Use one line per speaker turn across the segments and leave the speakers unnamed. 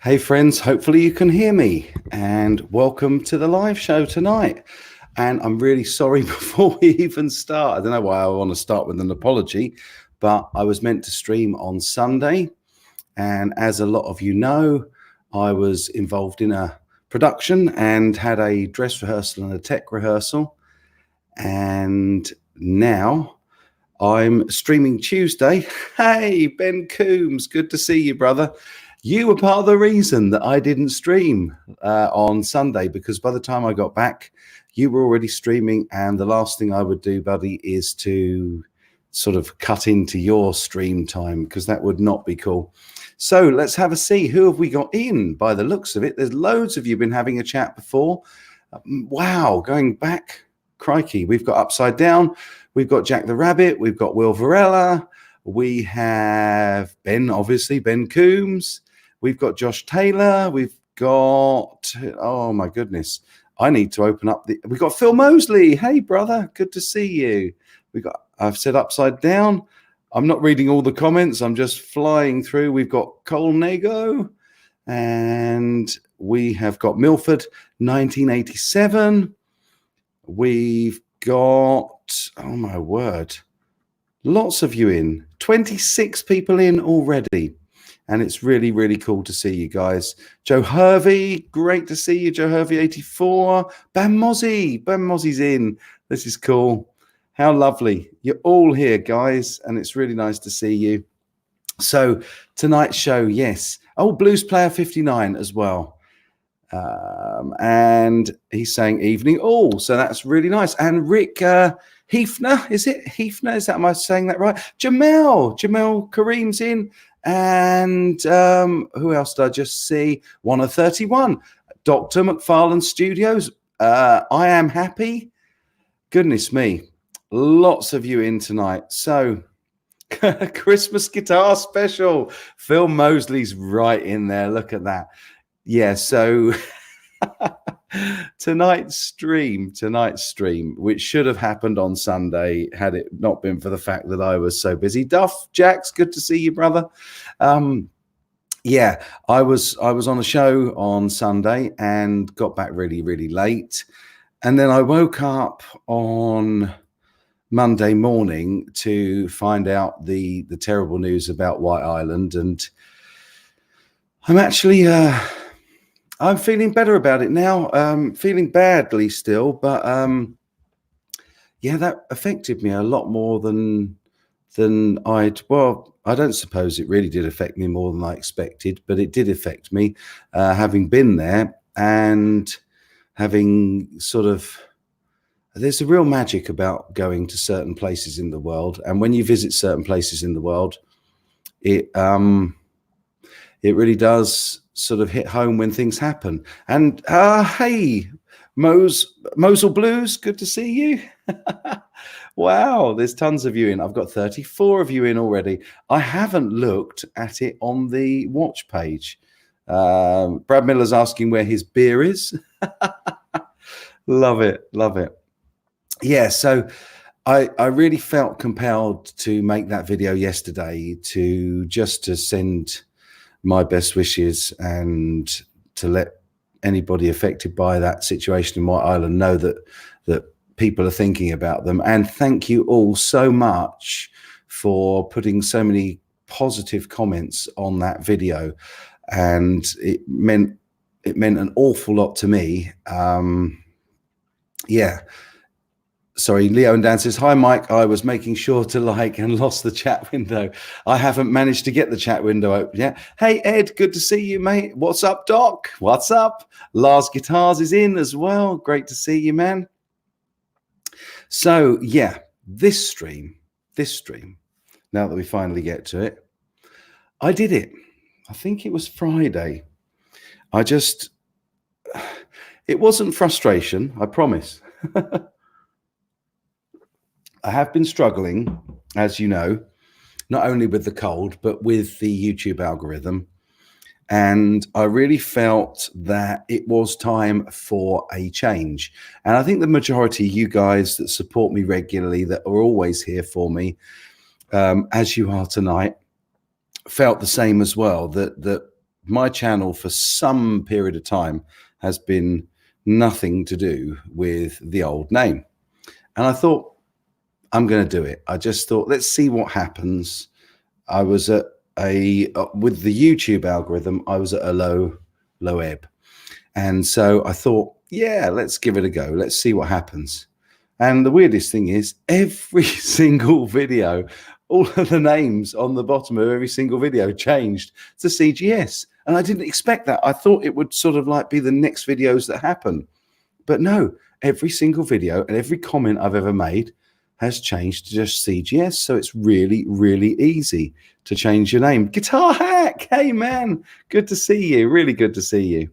Hey friends, hopefully you can hear me, and welcome to the live show tonight. And I'm really sorry before we even start. I don't know why I want to start with an apology, but I was meant to stream on Sunday. And as a lot of you know, I was involved in a production and had a dress rehearsal and a tech rehearsal. And now I'm streaming Tuesday. Hey, Ben Coombs, good to see you, brother. You were part of the reason that I didn't stream on Sunday, because by the time I got back, you were already streaming. And the last thing I would do, buddy, is to sort of cut into your stream time, because that would not be cool. So let's have a see. Who have we got in? By the looks of it, there's loads of you been having a chat before. Wow, going back, crikey. We've got Upside Down. We've got Jack the Rabbit. We've got Will Varela. We have Ben, obviously, Ben Coombs. We've got Josh Taylor. We've got, oh my goodness, I need to open up we've got Phil Mosley. Hey, brother, good to see you. I've said Upside Down. I'm not reading all the comments. I'm just flying through. We've got Cole Nago, and we have got Milford, 1987. We've got, oh my word, lots of you in. 26 people in already. And it's really, really cool to see you guys. Joe Hervey, great to see you. Joe Hervey, 84. Bam Mozzie's in. This is cool. How lovely. You're all here, guys. And it's really nice to see you. So tonight's show, yes. Oh, Blues Player 59 as well. And he's saying evening all. So that's really nice. And Rick Hefner, is it Hefner? Am I saying that right? Jamel Kareem's in. And who else did I just see? 1 of 31. Dr. McFarlane Studios. I am happy. Goodness me. Lots of you in tonight. So Christmas guitar special. Phil Mosley's right in there. Look at that. Yeah, so tonight's stream, which should have happened on Sunday had it not been for the fact that I was so busy. Duff, Jax, good to see you, brother. Yeah, I was on a show on Sunday and got back really, really late. And then I woke up on Monday morning to find out the terrible news about White Island. And I'm actually... I'm feeling better about it now. Feeling badly still, but yeah, that affected me a lot more than well, I don't suppose it really did affect me more than I expected, but it did affect me, having been there and having sort of, there's a real magic about going to certain places in the world. And when you visit certain places in the world, it really does sort of hit home when things happen. And hey, Mosul Blues, good to see you. Wow, there's tons of you in. I've got 34 of you in already. I haven't looked at it on the watch page. Brad Miller's asking where his beer is. Love it. Yeah, so I really felt compelled to make that video yesterday to send my best wishes and to let anybody affected by that situation in White Island know that people are thinking about them. And thank you all so much for putting so many positive comments on that video. And it meant an awful lot to me. Yeah. Sorry, Leo and Dan says, hi, Mike. I was making sure to like and lost the chat window. I haven't managed to get the chat window open yet. Hey, Ed, good to see you, mate. What's up, Doc? What's up? Lars Guitars is in as well. Great to see you, man. So, yeah, this stream, now that we finally get to it, I did it. I think it was Friday. It wasn't frustration, I promise. I have been struggling, as you know, not only with the cold, but with the YouTube algorithm. And I really felt that it was time for a change. And I think the majority of you guys that support me regularly, that are always here for me, as you are tonight, felt the same as well, that my channel for some period of time has been nothing to do with the old name. And I thought, I'm going to do it. I just thought, let's see what happens. I was at with the YouTube algorithm, I was at a low ebb. And so I thought, yeah, let's give it a go. Let's see what happens. And the weirdest thing is every single video, all of the names on the bottom of every single video changed to CGS. And I didn't expect that. I thought it would sort of like be the next videos that happen. But no, every single video and every comment I've ever made has changed to just CGS. So it's really, really easy to change your name. Guitar Hack, hey man, good to see you. Really good to see you.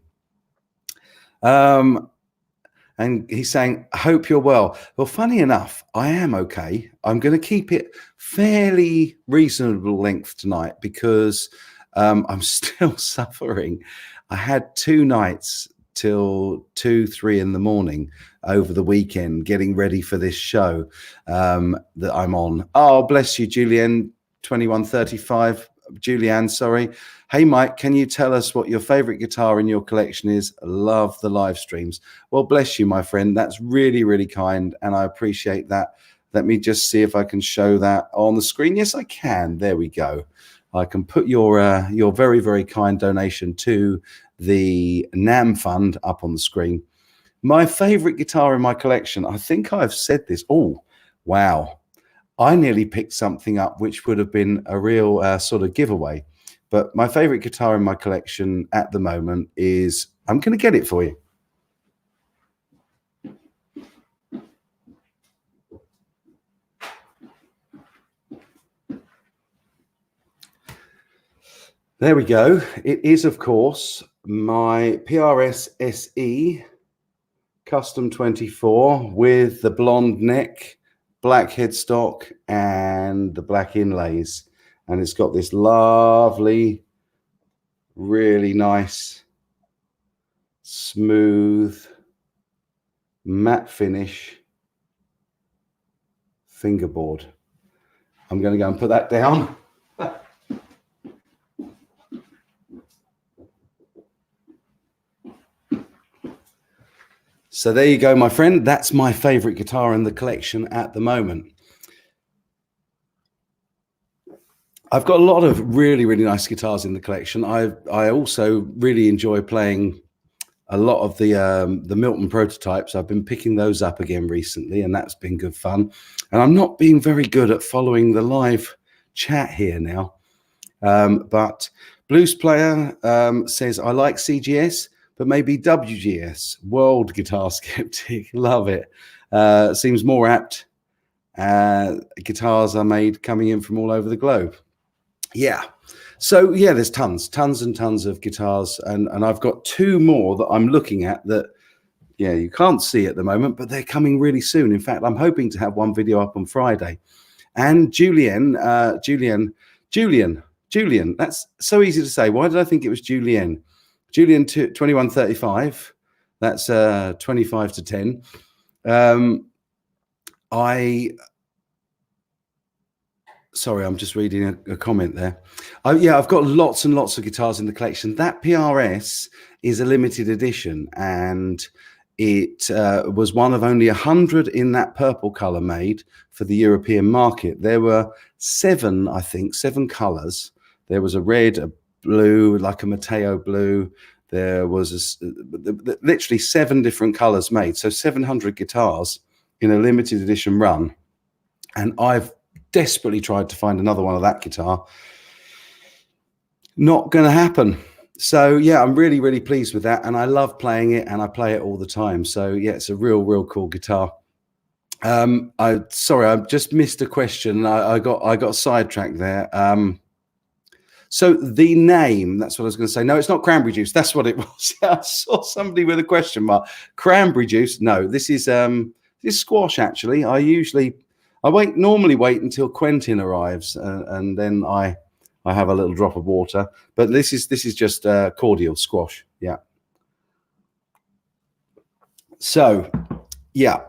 And he's saying, I hope you're well. Well, funny enough, I am okay. I'm going to keep it fairly reasonable length tonight because I'm still suffering. I had 2 nights till 2, 3 in the morning over the weekend getting ready for this show that I'm on. Oh, bless you, Julianne, 2135. Julianne, sorry. Hey, Mike, can you tell us what your favorite guitar in your collection is? Love the live streams. Well, bless you, my friend. That's really, really kind, and I appreciate that. Let me just see if I can show that on the screen. Yes, I can. There we go. I can put your very, very kind donation to the NAMM fund up on the screen. My favorite guitar in my collection, I think I've said this. Oh, wow. I nearly picked something up which would have been a real sort of giveaway. But my favorite guitar in my collection at the moment is, I'm going to get it for you. There we go. It is, of course, my PRS SE Custom 24 with the blonde neck, black headstock, and the black inlays. And it's got this lovely, really nice, smooth, matte finish fingerboard. I'm going to go and put that down. So there you go, my friend. That's my favorite guitar in the collection at the moment. I've got a lot of really, really nice guitars in the collection. I also really enjoy playing a lot of the Milton prototypes. I've been picking those up again recently, and that's been good fun. And I'm not being very good at following the live chat here now. But Blues Player says, I like CGS, but maybe WGS, World Guitar Skeptic. Love it. Seems more apt. Guitars are made coming in from all over the globe. Yeah. So yeah, there's tons and tons of guitars, and I've got 2 more that I'm looking at that, yeah, you can't see at the moment, but they're coming really soon. In fact, I'm hoping to have one video up on Friday. And Julian, that's so easy to say. Why did I think it was Julian? Julian 2135. That's 25 to 10. Sorry, I'm just reading a comment there. Yeah, I've got lots and lots of guitars in the collection. That PRS is a limited edition, and it was one of only 100 in that purple color made for the European market. There were 7, I think, 7 colors. There was a red, a blue, like a Mateo blue. There was literally 7 different colors made. So 700 guitars in a limited edition run. And I've desperately tried to find another one of that guitar. Not going to happen. So yeah, I'm really, really pleased with that. And I love playing it, and I play it all the time. So yeah, it's a real, real cool guitar. Sorry, I just missed a question. I got sidetracked there. So the name, that's what I was going to say. No, it's not cranberry juice. That's what it was. I saw somebody with a question mark. Cranberry juice. No, this is squash, actually. I normally wait until Quentin arrives, and then I have a little drop of water. But this is just cordial squash. Yeah. So, yeah,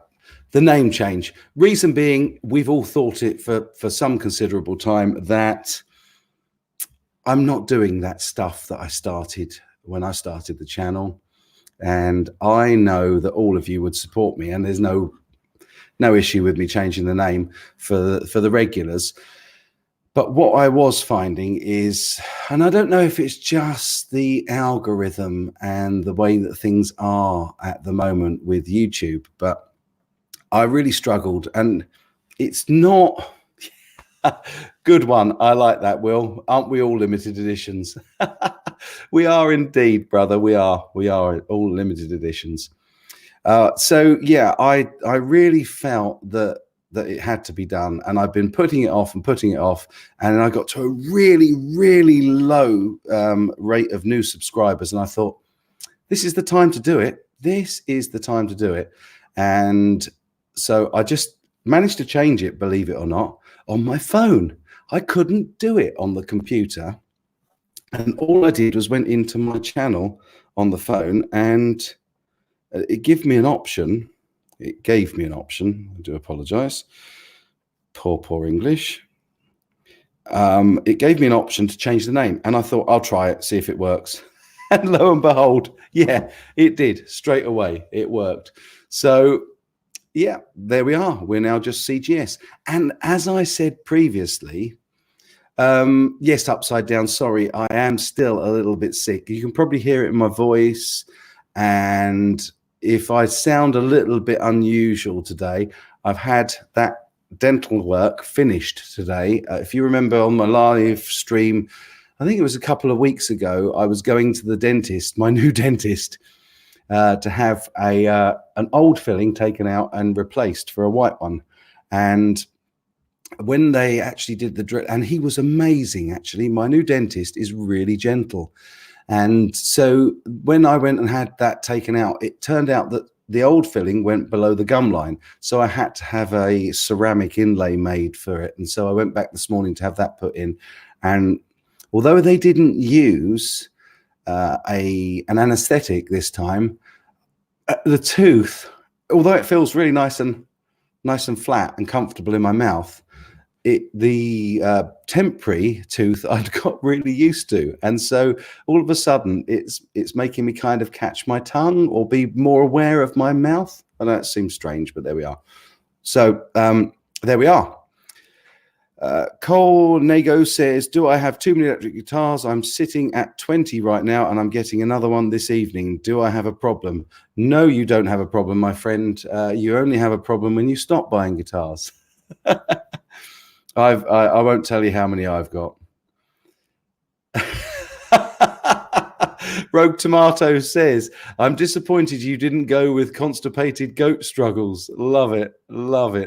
the name change. Reason being, we've all thought it for some considerable time that I'm not doing that stuff that I started when I started the channel. And I know that all of you would support me, and there's no issue with me changing the name for the regulars. But what I was finding is, and I don't know if it's just the algorithm and the way that things are at the moment with YouTube, but I really struggled. And it's not good one. I like that, Will. Aren't we all limited editions? We are indeed, brother. We are all limited editions. So yeah, I really felt that it had to be done, and I've been putting it off, and I got to a really low rate of new subscribers, and I thought, this is the time to do it. This is the time to do it. And so I just managed to change it, believe it or not, on my phone. I couldn't do it on the computer, and all I did was went into my channel on the phone, and it gave me an option. I do apologize. Poor English. It gave me an option to change the name, and I thought, I'll try it, see if it works. And lo and behold, yeah, it did. Straight away, it worked. So yeah, there we are. We're now just CGS. And as I said previously, yes, upside down, sorry, I am still a little bit sick. You can probably hear it in my voice, and if I sound a little bit unusual today, I've had that dental work finished today. If you remember on my live stream, I think it was a couple of weeks ago, I was going to the dentist, my new dentist, to have an old filling taken out and replaced for a white one. And when they actually did the drill, and he was amazing, actually. My new dentist is really gentle. And so when I went and had that taken out, it turned out that the old filling went below the gum line. So I had to have a ceramic inlay made for it. And so I went back this morning to have that put in. And although they didn't use an anesthetic this time, the tooth, although it feels really nice and flat and comfortable in my mouth, the temporary tooth I'd got really used to, and so all of a sudden it's making me kind of catch my tongue or be more aware of my mouth. I know it seems strange, but there we are. So there we are. Cole Nago says, do I have too many electric guitars? I'm sitting at 20 right now, and I'm getting another one this evening. Do I have a problem? No, you don't have a problem, my friend. You only have a problem when you stop buying guitars. I won't tell you how many I've got. Rogue Tomato says, I'm disappointed you didn't go with constipated goat struggles. Love it.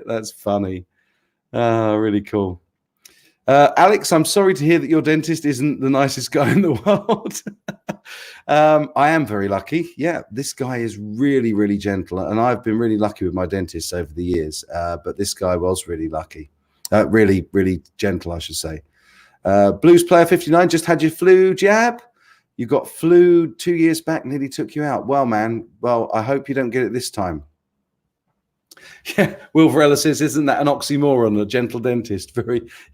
That's funny. Really cool. Alex, I'm sorry to hear that your dentist isn't the nicest guy in the world. I am very lucky. Yeah, this guy is really gentle, and I've been really lucky with my dentists over the years, but this guy was really lucky. Really gentle, I should say. Blues Player 59, just had your flu jab. You got flu 2 years back, nearly took you out. Well, man, I hope you don't get it this time. Yeah, Will Varela says, isn't that an oxymoron, a gentle dentist?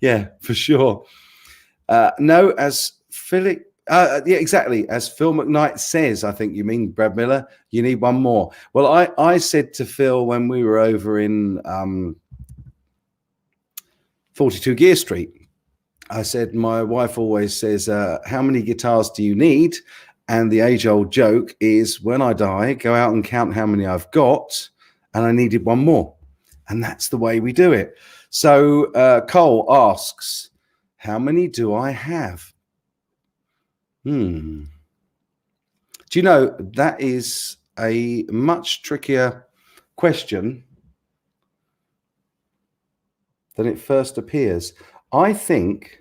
Yeah, for sure. No, as Philip, yeah, exactly. As Phil McKnight says, I think you mean, Brad Miller, you need one more. Well, I said to Phil when we were over in 42 Gear Street, I said, my wife always says, how many guitars do you need? And the age-old joke is, when I die, go out and count how many I've got, and I needed one more. And that's the way we do it. So Cole asks, how many do I have? Do you know, that is a much trickier question than it first appears. I think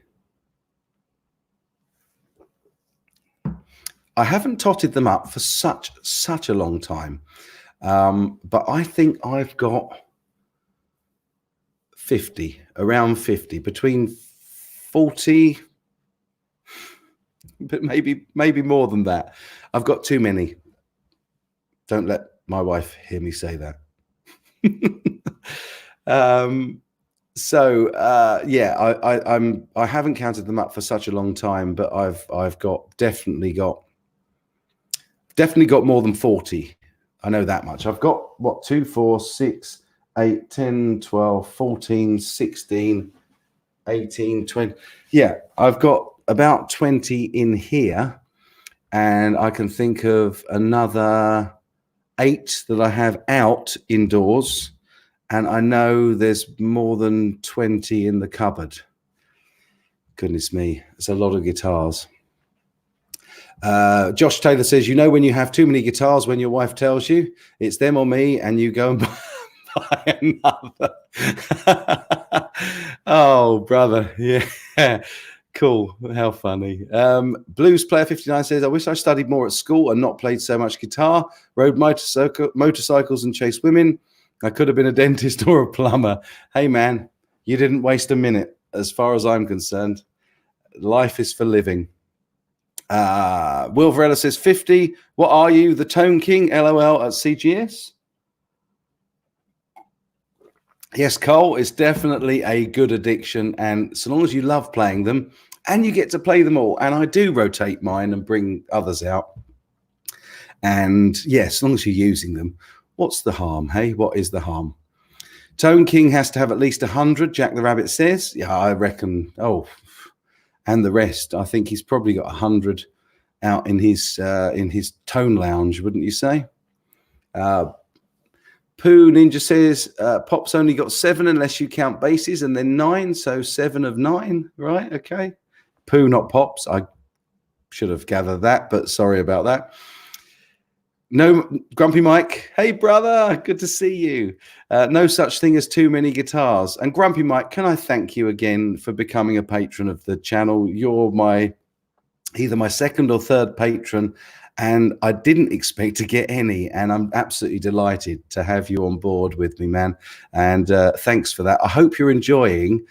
I haven't totted them up for such a long time, but I think I've got 50, around 50, between 40, but maybe more than that. I've got too many. Don't let my wife hear me say that. So yeah, I haven't counted them up for such a long time, but I've definitely got more than 40. I know that much. I've got what, 2, 4, 6, 8, 10, 12, 14, 16, 18, 20. Yeah, I've got about 20 in here, and I can think of another 8 that I have out indoors, and I know there's more than 20 in the cupboard. Goodness me, it's a lot of guitars. Josh Taylor says, you know, when you have too many guitars, when your wife tells you it's them or me, and you go and buy another. Oh, brother. Yeah. Cool. How funny. Blues Player 59 says, I wish I studied more at school and not played so much guitar, rode motorcycles and chased women. I could have been a dentist or a plumber. Hey, man, you didn't waste a minute as far as I'm concerned. Life is for living. Will Varela says 50. What are you, the Tone King? LOL at CGS. Yes, Cole, it's definitely a good addiction, and so long as you love playing them and you get to play them all, and I do rotate mine and bring others out, and yeah, as long as you're using them, what's the harm? Hey, what is the harm? Tone King has to have at least 100, Jack the Rabbit says. Yeah, I reckon. Oh, and the rest, I think he's probably got 100 out in his tone lounge, wouldn't you say? Pooh Ninja says Pop's only got 7 unless you count basses, and then 9, so 7 of 9, right? Okay. Pooh, not Pops. I should have gathered that, but sorry about that. No, Grumpy Mike. Hey, brother. Good to see you. No such thing as too many guitars. And Grumpy Mike, can I thank you again for becoming a patron of the channel? You're either my second or third patron, and I didn't expect to get any, and I'm absolutely delighted to have you on board with me, man. And thanks for that. I hope you're enjoying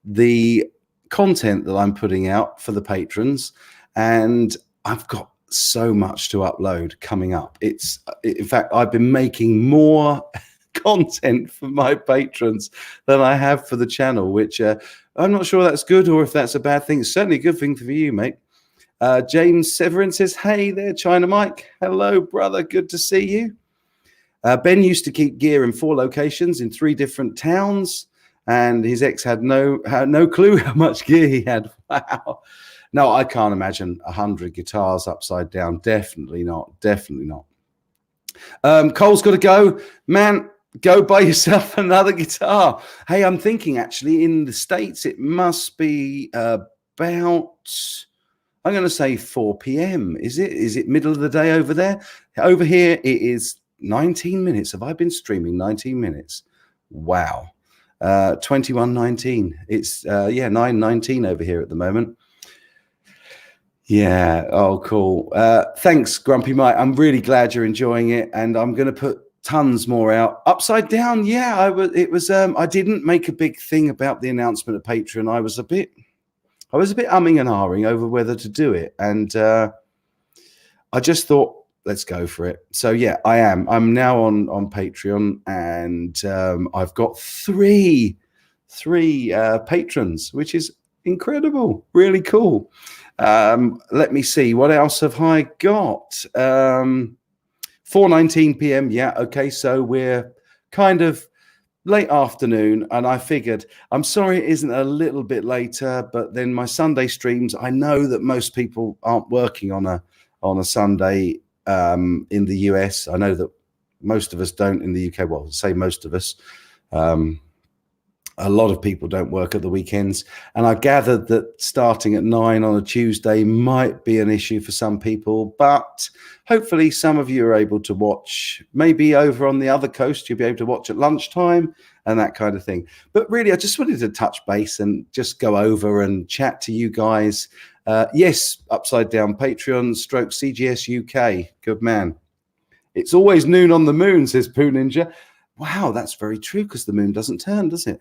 the content that I'm putting out for the patrons, and I've got so much to upload coming up. In fact, I've been making more content for my patrons than I have for the channel, which I'm not sure that's good or if that's a bad thing. It's certainly a good thing for you, mate. James Severin says, hey there, China Mike. Hello, brother. Good to see you. Ben used to keep gear in 4 locations in 3 different towns, and his ex had no clue how much gear he had. Wow. No, I can't imagine 100 guitars upside down. Definitely not. Definitely not. Cole's got to go. Man, go buy yourself another guitar. Hey, I'm thinking actually in the States it must be about... I'm going to say 4 p.m. Is it middle of the day over there? Over here, it is 19 minutes. Have I been streaming 19 minutes? Wow. 21:19. It's, 9:19 over here at the moment. Yeah. Oh, cool. Thanks, Grumpy Mike. I'm really glad you're enjoying it, and I'm going to put tons more out. Upside Down. Yeah, I didn't make a big thing about the announcement of Patreon. I was a bit umming and ahhing over whether to do it. And I just thought, let's go for it. So yeah, I'm now on Patreon, and I've got three patrons, which is incredible, really cool. Let me see, what else have I got? 4:19 p.m. Yeah, okay, so we're kind of late afternoon, and I figured, I'm sorry it isn't a little bit later, but then my Sunday streams, I know that most people aren't working on a Sunday in the US. I know that most of us don't in the UK. Well, say most of us. A lot of people don't work at the weekends, and I gathered that starting at 9 on a Tuesday might be an issue for some people, but hopefully some of you are able to watch. Maybe over on the other coast you'll be able to watch at lunchtime and that kind of thing. But really, I just wanted to touch base and just go over and chat to you guys. Yes, Upside Down Patreon / CGS UK. Good man. It's always noon on the moon, says Pooh Ninja. Wow, that's very true, because the moon doesn't turn, does it?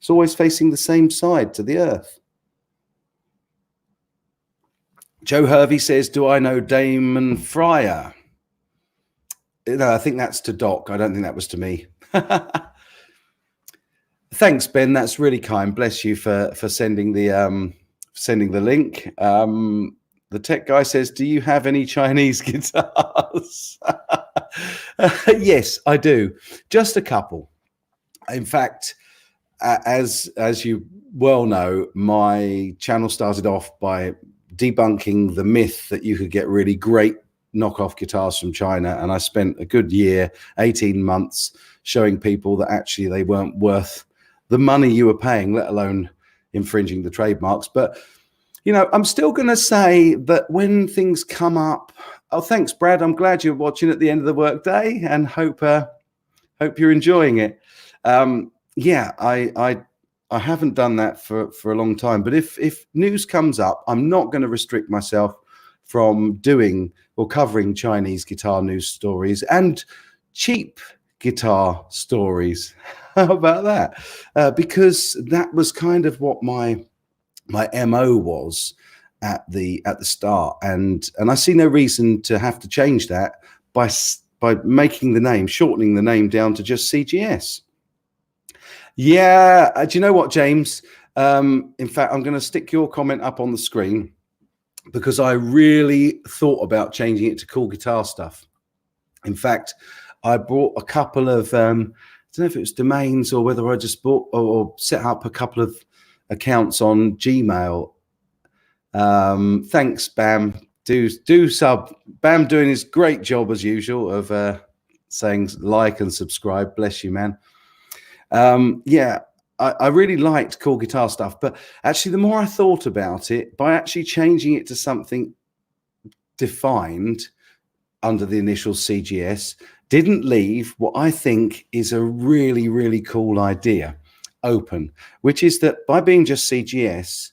It's always facing the same side to the earth. Joe Hervey says, do I know Damon Fryer? No, I think that's to Doc. I don't think that was to me. Thanks, Ben. That's really kind. Bless you for sending the link. The tech guy says, "Do you have any Chinese guitars?" Yes, I do. Just a couple. In fact, as you well know, my channel started off by debunking the myth that you could get really great knockoff guitars from China, and I spent a good year, 18 months, showing people that actually they weren't worth the money you were paying, let alone infringing the trademarks. But you know, I'm still going to say that when things come up. Oh, thanks, Brad. I'm glad you're watching at the end of the workday, and hope you're enjoying it. Yeah, I haven't done that for a long time. But if news comes up, I'm not going to restrict myself from doing or covering Chinese guitar news stories and cheap guitar stories. How about that? Because that was kind of what my MO was at the start, and I see no reason to have to change that by shortening the name down to just CGS. Yeah, do you know what, James? In fact, I'm going to stick your comment up on the screen because I really thought about changing it to Cool Guitar Stuff. In fact, I bought a couple of I don't know if it was domains or whether I just bought or set up a couple of accounts on Gmail. Thanks, Bam. Do sub. Bam doing his great job as usual of saying like and subscribe. Bless you, man. Yeah, I really liked Cool Guitar Stuff, but actually the more I thought about it, by actually changing it to something defined under the initial CGS, didn't leave what I think is a really, really cool idea open, which is that by being just CGS,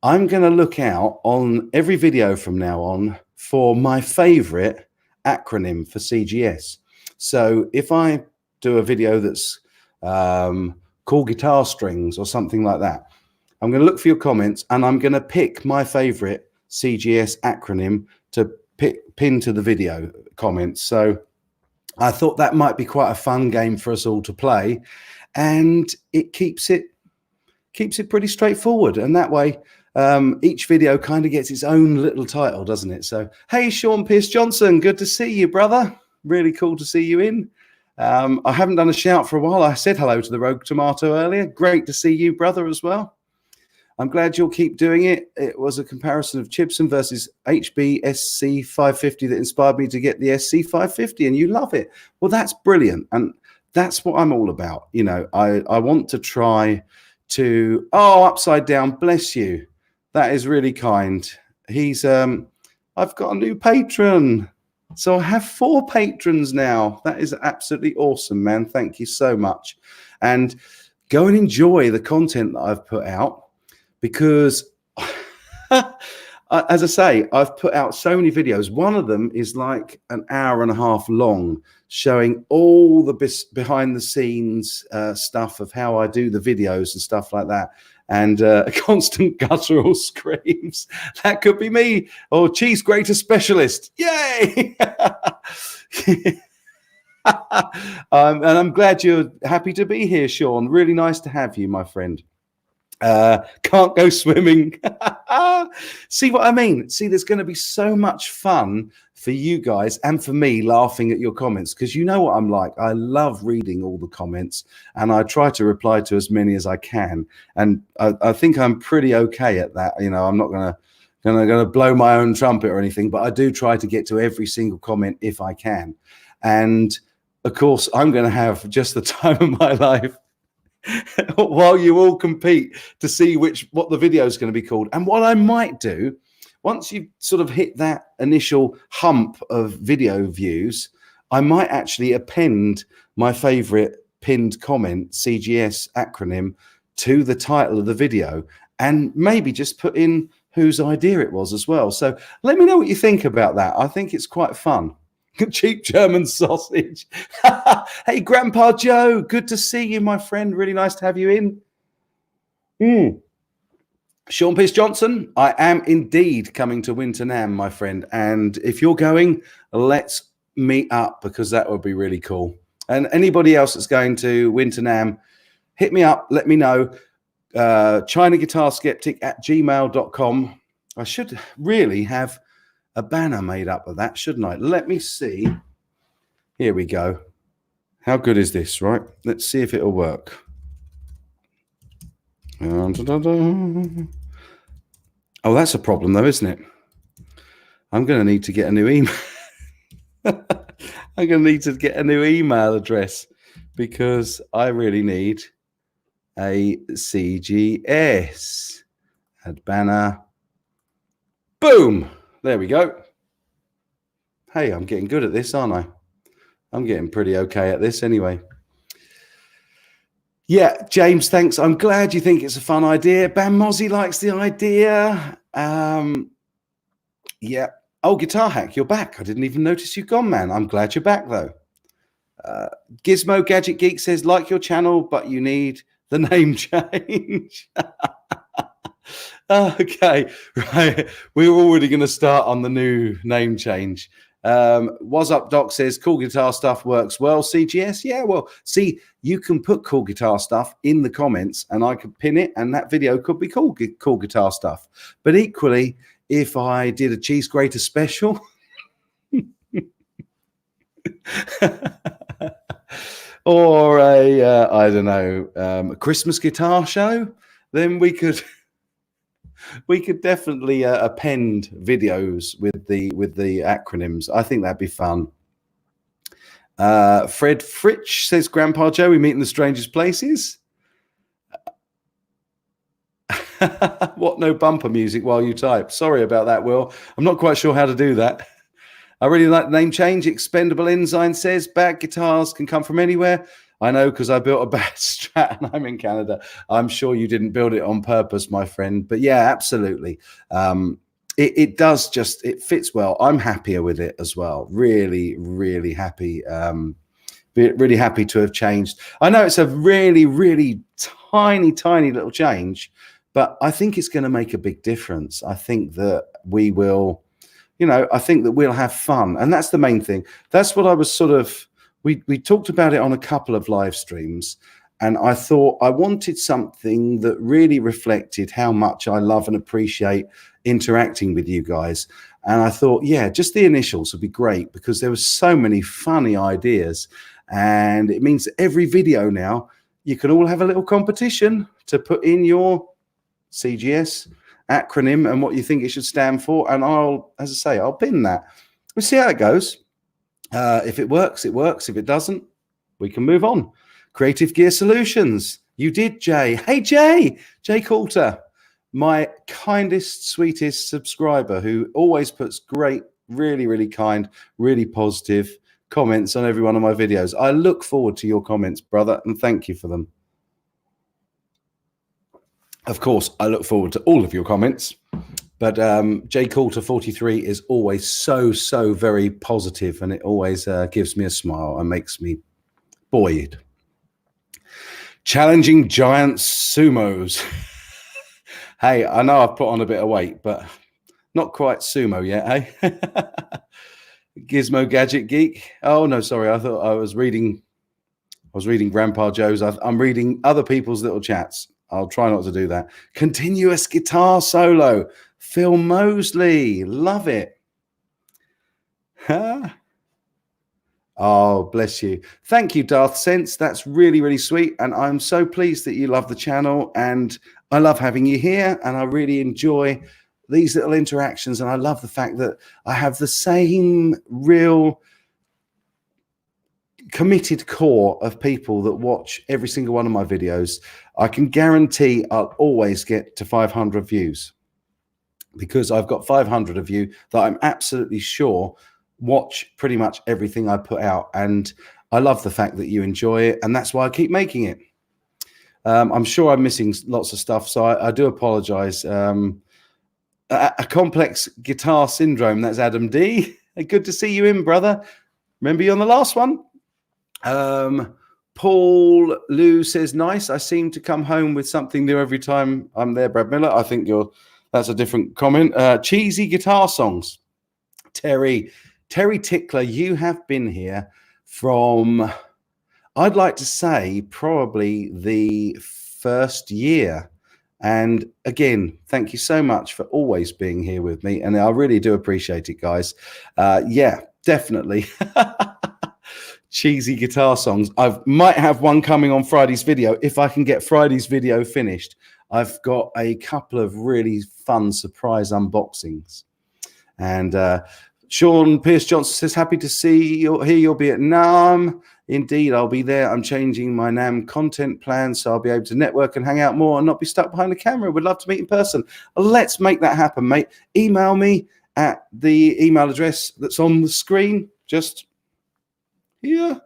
I'm going to look out on every video from now on for my favorite acronym for CGS. So if I do a video that's called guitar strings or something like that, I'm going to look for your comments and I'm going to pick my favorite CGS acronym to pin to the video comments. So I thought that might be quite a fun game for us all to play, and it keeps it pretty straightforward. And that way, each video kind of gets its own little title, doesn't it? So, hey, Sean Pierce Johnson, good to see you, brother. Really cool to see you in. I haven't done a shout for a while. I said hello to the Rogue Tomato earlier. Great to see you, brother, as well. I'm glad you'll keep doing it. It was a comparison of Gibson versus HB SC550 that inspired me to get the SC550, and you love it. Well, that's brilliant. And that's what I'm all about. You know, I want to try to, upside down, bless you. That is really kind. I've got a new patron. So I have 4 patrons now. That is absolutely awesome, man. Thank you so much. And go and enjoy the content that I've put out, because as I say, I've put out so many videos. One of them is like an hour and a half long, showing all the behind the scenes stuff of how I do the videos and stuff like that. And constant guttural screams. That could be me. Or cheese grater specialist. Yay! And I'm glad you're happy to be here, Sean. Really nice to have you, my friend. Can't go swimming. See what I mean? See, there's going to be so much fun for you guys and for me laughing at your comments, because you know what I'm like. I love reading all the comments and I try to reply to as many as I can. And I think I'm pretty okay at that. You know, I'm not gonna blow my own trumpet or anything, but I do try to get to every single comment if I can. And of course, I'm going to have just the time of my life while you all compete to see what the video is going to be called. And what I might do, once you sort of hit that initial hump of video views, I might actually append my favorite pinned comment, CGS acronym, to the title of the video, and maybe just put in whose idea it was as well. So let me know what you think about that. I think it's quite fun. Cheap German sausage. Hey, Grandpa Joe, good to see you, my friend. Really nice to have you in. Sean Pierce Johnson, I am indeed coming to Winter NAMM, my friend. And if you're going, let's meet up, because that would be really cool. And anybody else that's going to Winter NAMM, hit me up. Let me know. ChinaGuitarSkeptic@gmail.com. I should really have a banner made up of that, shouldn't I? Let me see. Here we go. How good is this, right? Let's see if it'll work. Oh, that's a problem though, isn't it? I'm going to need to get a new email. I'm going to need to get a new email address because I really need a CGS. Add banner. Boom. There we go. Hey, I'm getting good at this, aren't I? I'm getting pretty okay at this anyway. Yeah, James, thanks. I'm glad you think it's a fun idea. Bam Mozzie likes the idea. Yeah. Oh, Guitar Hack, you're back. I didn't even notice you've gone, man. I'm glad you're back, though. Gizmo Gadget Geek says, like your channel, but you need the name change. Okay, right. We were already going to start on the new name change. What's up, Doc says, cool guitar stuff works well. CGS, yeah, well, see, you can put cool guitar stuff in the comments and I could pin it and that video could be cool guitar stuff. But equally, if I did a cheese grater special or a, I don't know, a Christmas guitar show, then we could definitely append videos with the acronyms. I think that'd be fun. Fred Fritsch says, Grandpa Joe, we meet in the strangest places. What, no bumper music while you type? Sorry about that, Will. I'm not quite sure how to do that. I really like the name change. Expendable Enzyme says, bad guitars can come from anywhere. I know, because I built a bad Strat and I'm in Canada. I'm sure you didn't build it on purpose, my friend. But yeah, absolutely. It does just, it fits well. I'm happier with it as well. Really, really happy. Really happy to have changed. I know it's a really, really tiny, tiny little change, but I think it's going to make a big difference. I think that we will, you know, I think that we'll have fun. And that's the main thing. That's what I was sort of, we talked about it on a couple of live streams. And I thought I wanted something that really reflected how much I love and appreciate interacting with you guys. And I thought, yeah, just the initials would be great because there were so many funny ideas. And it means that every video now, you can all have a little competition to put in your CGS acronym and what you think it should stand for. And I'll, as I say, I'll pin that. We'll see how it goes. If it works, it works. If it doesn't, we can move on. Creative Gear Solutions. You did, Jay. Hey, Jay Coulter, my kindest, sweetest subscriber who always puts great, really, really kind, really positive comments on every one of my videos. I look forward to your comments, brother, and thank you for them. Of course, I look forward to all of your comments. But J Coulter 43 is always so very positive, and it always gives me a smile and makes me buoyed. Challenging giant sumos. Hey, I know I've put on a bit of weight, but not quite sumo yet, eh? Gizmo Gadget Geek. Oh no, sorry. I thought I was reading Grandpa Joe's. I'm reading other people's little chats. I'll try not to do that. Continuous guitar solo. Phil Mosley. Love it. Huh? Oh, bless you. Thank you, Darth Sense. That's really, really sweet. And I'm so pleased that you love the channel. And I love having you here. And I really enjoy these little interactions. And I love the fact that I have the same real committed core of people that watch every single one of my videos. I can guarantee I'll always get to 500 views because I've got 500 of you that I'm absolutely sure watch pretty much everything I put out. And I love the fact that you enjoy it. And that's why I keep making it. I'm sure I'm missing lots of stuff. So I do apologize. A complex guitar syndrome. That's Adam D. Good to see you in, brother. Remember you on the last one? Paul Lou says, nice. I seem to come home with something new every time I'm there, Brad Miller. I think that's a different comment. Cheesy guitar songs. Terry Tickler, you have been here from, I'd like to say probably the first year. And again, thank you so much for always being here with me. And I really do appreciate it, guys. Yeah, definitely. Cheesy guitar songs. I might have one coming on Friday's video if I can get Friday's video finished. I've got a couple of really fun surprise unboxings. And Sean Pierce Johnson says, happy to see you here. You'll be at NAMM. Indeed, I'll be there. I'm changing my NAMM content plan, so I'll be able to network and hang out more and not be stuck behind the camera. Would love to meet in person. Let's make that happen, mate. Email me at the email address that's on the screen, just here,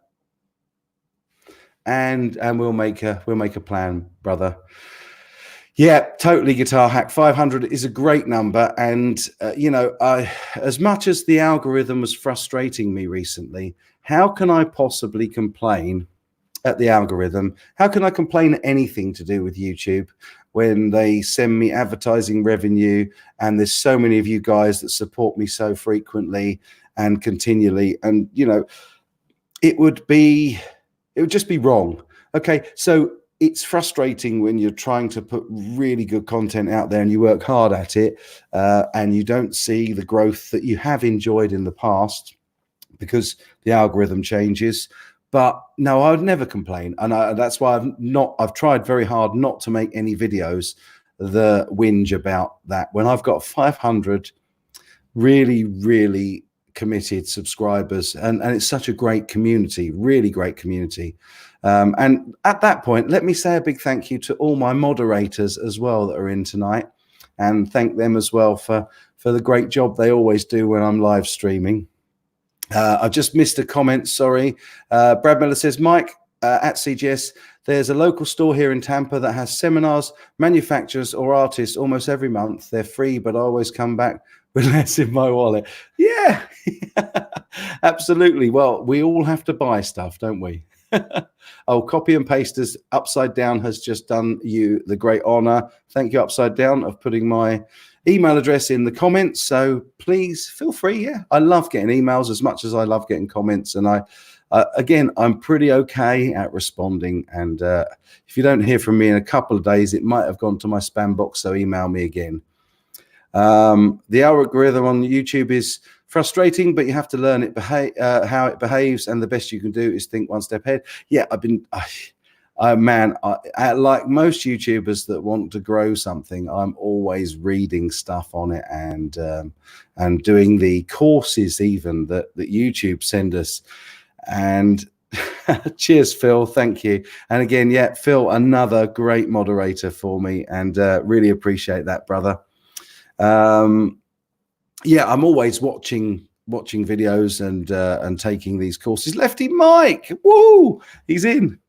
and we'll make a plan, brother. Yeah, totally. Guitar Hack 500 is a great number, and you know, as much as the algorithm was frustrating me recently, how can I possibly complain at the algorithm? How can I complain at anything to do with YouTube when they send me advertising revenue, and there's so many of you guys that support me so frequently and continually, and you know, it would just be wrong. Okay, so it's frustrating when you're trying to put really good content out there and you work hard at it, and you don't see the growth that you have enjoyed in the past because the algorithm changes. But no, I would never complain, and that's why I've tried very hard not to make any videos that whinge about that. When I've got 500 really committed subscribers, and it's such a great community, really great community. And at that point, let me say a big thank you to all my moderators as well that are in tonight, and thank them as well for the great job they always do when I'm live streaming. I've just missed a comment, sorry. Brad Miller says, Mike, at CGS, there's a local store here in Tampa that has seminars, manufacturers or artists almost every month. They're free, but I always come back with less in my wallet. Yeah, absolutely. Well, we all have to buy stuff, don't we? Oh, Copy and Pasters Upside Down has just done you the great honor. Thank you, Upside Down, of putting my email address in the comments. So please feel free. Yeah, I love getting emails as much as I love getting comments. And again, I'm pretty okay at responding. And if you don't hear from me in a couple of days, it might have gone to my spam box. So email me again. The algorithm on YouTube is frustrating, but you have to learn it how it behaves, and the best you can do is think one step ahead. Yeah, man, like most YouTubers that want to grow something, I'm always reading stuff on it, and doing the courses even that YouTube send us. And cheers, Phil, thank you. And again, yeah, Phil, another great moderator for me, and really appreciate that, brother. Yeah, I'm always watching videos and taking these courses. Lefty Mike, woo, he's in.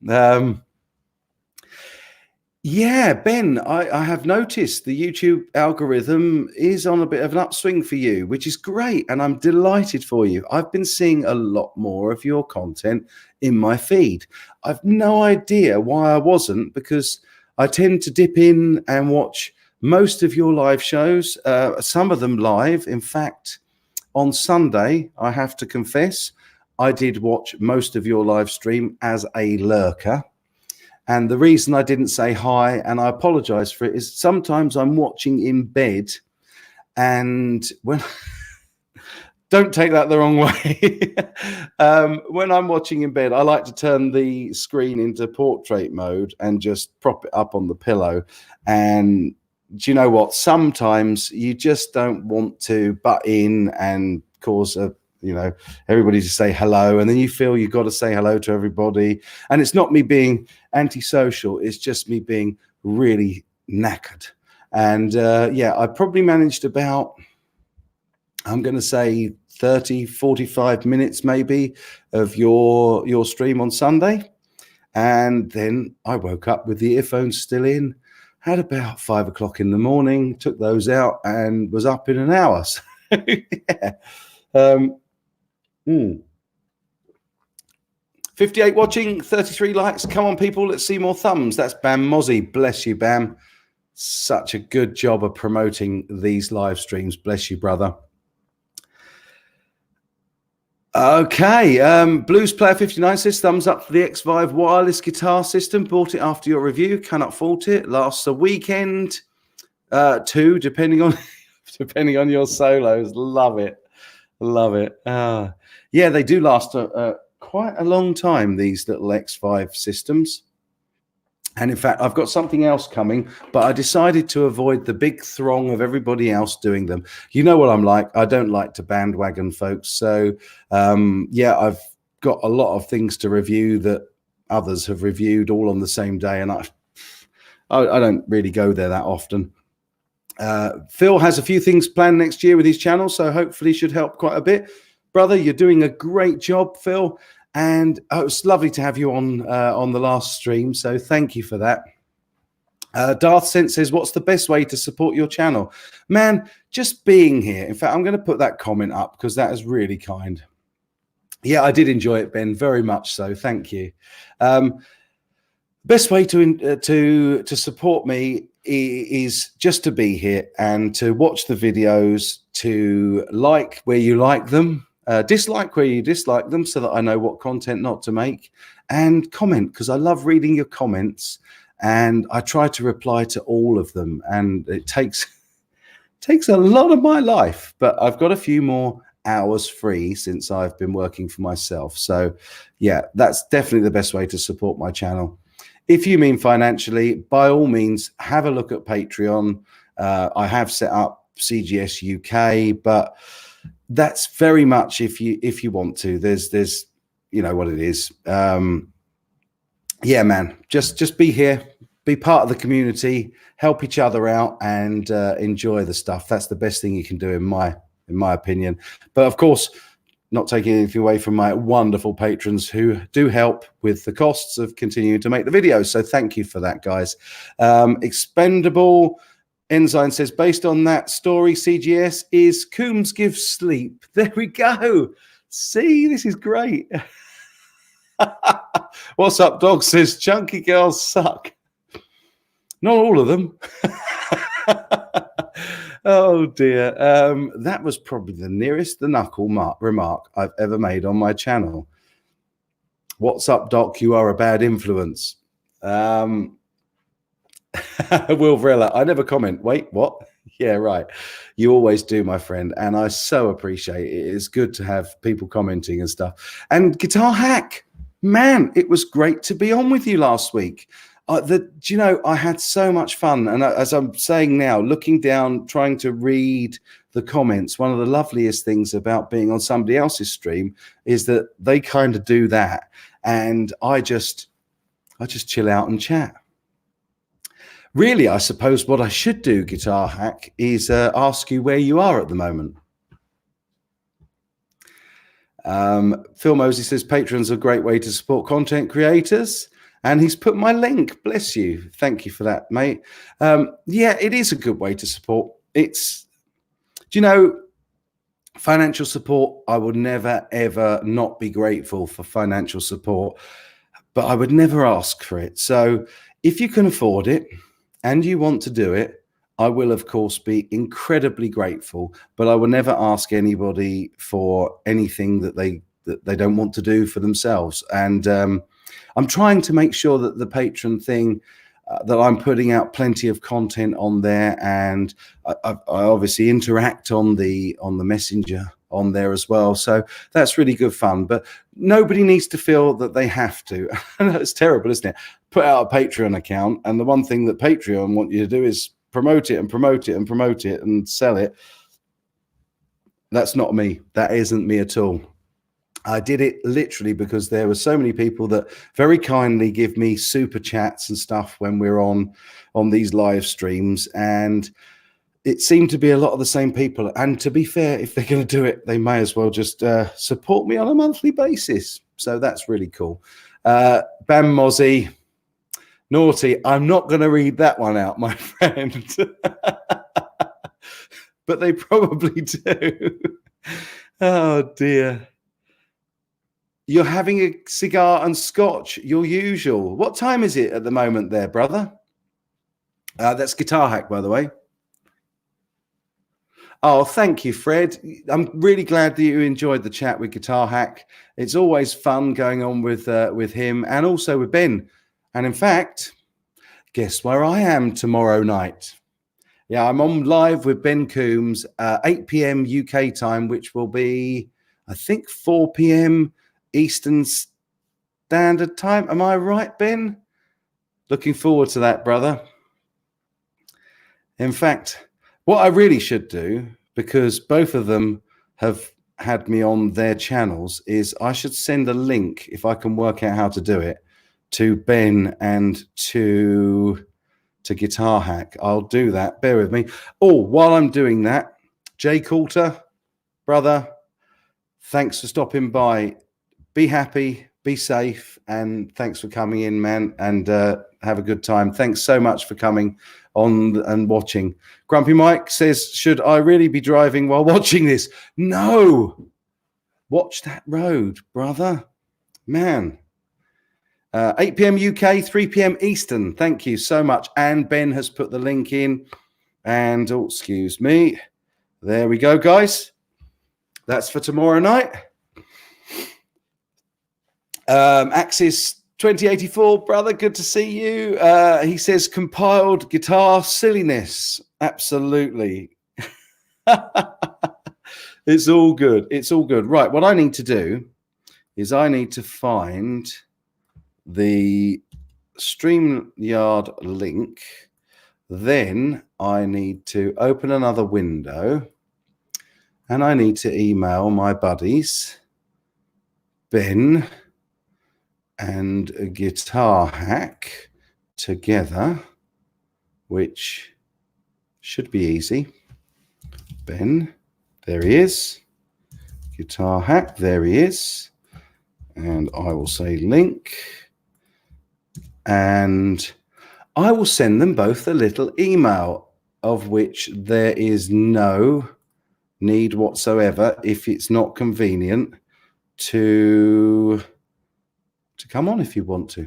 Yeah, Ben, I have noticed the YouTube algorithm is on a bit of an upswing for you, which is great, and I'm delighted for you. I've been seeing a lot more of your content in my feed. I've no idea why I wasn't, because I tend to dip in and watch most of your live shows, some of them live. In fact, on Sunday, I have to confess, I did watch most of your live stream as a lurker. And the reason I didn't say hi, and I apologize for it, is sometimes I'm watching in bed, and when don't take that the wrong way. When I'm watching in bed, I like to turn the screen into portrait mode and just prop it up on the pillow. And do you know what? Sometimes you just don't want to butt in and cause everybody to say hello, and then you feel you've got to say hello to everybody. And it's not me being antisocial, it's just me being really knackered. And yeah, I probably managed about, I'm going to say 30, 45 minutes maybe of your stream on Sunday. And then I woke up with the earphones still in, had about 5 o'clock in the morning, took those out, and was up in an hour. So, yeah. 58 watching, 33 likes. Come on, people, let's see more thumbs. That's Bam Mozzie. Bless you, Bam. Such a good job of promoting these live streams. Bless you, brother. Okay, Blues Player 59 says thumbs up for the X5 wireless guitar system. Bought it after your review. Cannot fault it. Lasts a weekend, two, depending on depending on your solos. Love it, love it. Yeah, they do last quite a long time. These little X5 systems. And in fact, I've got something else coming, but I decided to avoid the big throng of everybody else doing them. You know what I'm like. I don't like to bandwagon folks. So, yeah, I've got a lot of things to review that others have reviewed all on the same day. And I don't really go there that often. Phil has a few things planned next year with his channel, so hopefully should help quite a bit. Brother, you're doing a great job, Phil. And it was lovely to have you on the last stream. So thank you for that. Darth Sense says, what's the best way to support your channel? Man, just being here. In fact, I'm going to put that comment up because that is really kind. Yeah, I did enjoy it, Ben, very much so. Thank you. Best way to support me is just to be here and to watch the videos, to like where you like them, dislike where you dislike them so that I know what content not to make, and comment because I love reading your comments and I try to reply to all of them, and it takes a lot of my life, but I've got a few more hours free since I've been working for myself. So yeah, that's definitely the best way to support my channel. If you mean financially, by all means, have a look at Patreon. I have set up CGS UK, but that's very much if you want to. There's you know what it is. Yeah, man, just be here, be part of the community, help each other out, and enjoy the stuff. That's the best thing you can do in my opinion. But of course, not taking anything away from my wonderful patrons who do help with the costs of continuing to make the videos. So thank you for that, guys. Expendable Enzyme says, based on that story, CGS is Coombs gives sleep. There we go. See, this is great. What's up, dog? Says chunky girls suck. Not all of them. Oh dear. That was probably the nearest the knuckle remark I've ever made on my channel. What's up, Doc? You are a bad influence. Will Vrella, I never comment. Wait, what? Yeah, right. You always do, my friend, and I so appreciate it. It's good to have people commenting and stuff. And Guitar Hack, man, it was great to be on with you last week. You know, I had so much fun. And as I'm saying now, looking down, trying to read the comments, one of the loveliest things about being on somebody else's stream is that they kind of do that. And I just chill out and chat. Really, I suppose what I should do, Guitar Hack, is ask you where you are at the moment. Phil Mosley says, Patreon's a great way to support content creators. And he's put my link. Bless you. Thank you for that, mate. Yeah, it is a good way to support. It's, do you know, financial support, I would never, ever not be grateful for financial support, but I would never ask for it. So if you can afford it and you want to do it, I will, of course, be incredibly grateful, but I will never ask anybody for anything that they don't want to do for themselves. And I'm trying to make sure that the Patreon thing, that I'm putting out plenty of content on there, and I obviously interact on the messenger on there as well. So that's really good fun, but nobody needs to feel that they have to. It's terrible, isn't it? Put out a Patreon account, and the one thing that Patreon want you to do is promote it and promote it and promote it and sell it. That's not me. That isn't me at all. I did it literally because there were so many people that very kindly give me super chats and stuff when we're on these live streams, and it seemed to be a lot of the same people. And to be fair, if they're going to do it, they may as well just support me on a monthly basis. So that's really cool. Bam Mozzie, naughty. I'm not going to read that one out, my friend. But they probably do. Oh dear. You're having a cigar and scotch, your usual. What time is it at the moment there, brother? That's Guitar Hack, by the way. Oh, thank you, Fred. I'm really glad that you enjoyed the chat with Guitar Hack. It's always fun going on with him and also with Ben. And in fact, guess where I am tomorrow night? Yeah, I'm on live with Ben Coombs, 8 p.m. UK time, which will be, I think, 4 p.m. Eastern Standard Time. Am I right, Ben? Looking forward to that, brother. In fact, what I really should do, because both of them have had me on their channels, is I should send a link, if I can work out how to do it, to Ben and to Guitar Hack. I'll do that. Bear with me. Oh, while I'm doing that, Jay Coulter, brother, thanks for stopping by. Be happy, be safe, and thanks for coming in, man, and have a good time. Thanks so much for coming on and watching. Grumpy Mike says, should I really be driving while watching this? No. Watch that road, brother. Man. 8 p.m. UK, 3 p.m. Eastern. Thank you so much. And Ben has put the link in. And, oh, excuse me. There we go, guys. That's for tomorrow night. Axis 2084, brother, good to see you. He says, compiled guitar silliness. Absolutely. It's all good. It's all good. Right, what I need to do is I need to find the StreamYard link. Then I need to open another window and I need to email my buddies, Ben and a Guitar Hack together, which should be easy. Ben, there he is. Guitar Hack, there he is. And I will say link. And I will send them both a little email, of which there is no need whatsoever, if it's not convenient, to come on if you want to.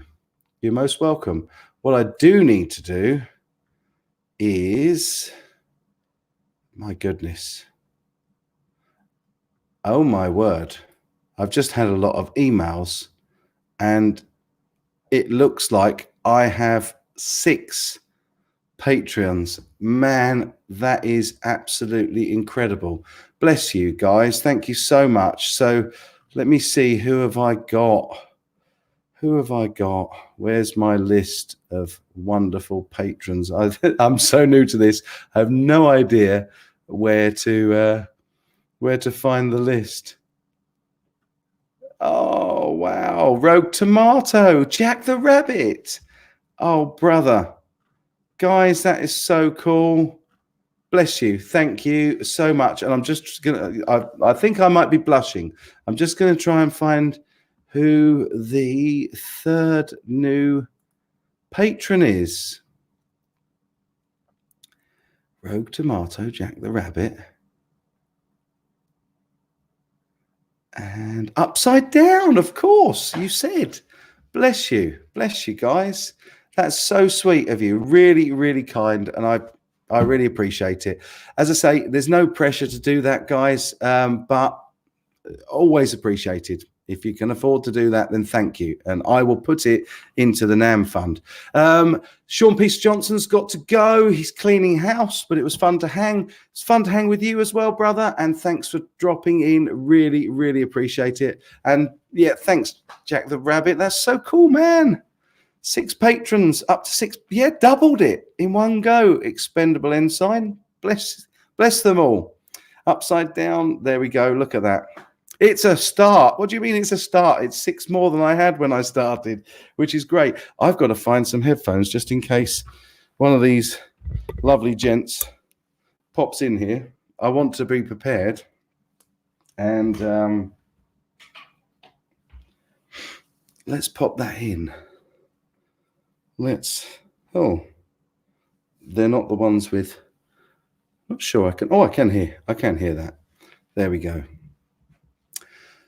You're most welcome. What I do need to do is, my goodness, oh my word, I've just had a lot of emails and it looks like I have 6 Patreons. Man, that is absolutely incredible. Bless you guys. Thank you so much. So let me see, who have I got? Who have I got? Where's my list of wonderful patrons? I'm so new to this. I have no idea where to find the list. Oh, wow. Rogue Tomato, Jack the Rabbit. Oh, brother. Guys, that is so cool. Bless you. Thank you so much. And I'm just going to, I think I might be blushing. I'm just going to try and find who the third new patron is. Rogue Tomato, Jack the Rabbit. And Upside Down, of course, you said. Bless you. Bless you, guys. That's so sweet of you. Really, really kind. And I really appreciate it. As I say, there's no pressure to do that, guys, but always appreciated. If you can afford to do that, then thank you. And I will put it into the NAMM fund. Sean Peace Johnson's got to go. He's cleaning house, but it was fun to hang. It's fun to hang with you as well, brother. And thanks for dropping in. Really, really appreciate it. And yeah, thanks, Jack the Rabbit. That's so cool, man. 6 patrons, up to 6. Yeah, doubled it in one go. Expendable Ensign. Bless them all. Upside Down. There we go. Look at that. It's a start. What do you mean it's a start? It's 6 more than I had when I started, which is great. I've got to find some headphones just in case one of these lovely gents pops in here. I want to be prepared. And let's pop that in. Oh, they're not the ones with, not sure I can, I can hear that. There we go.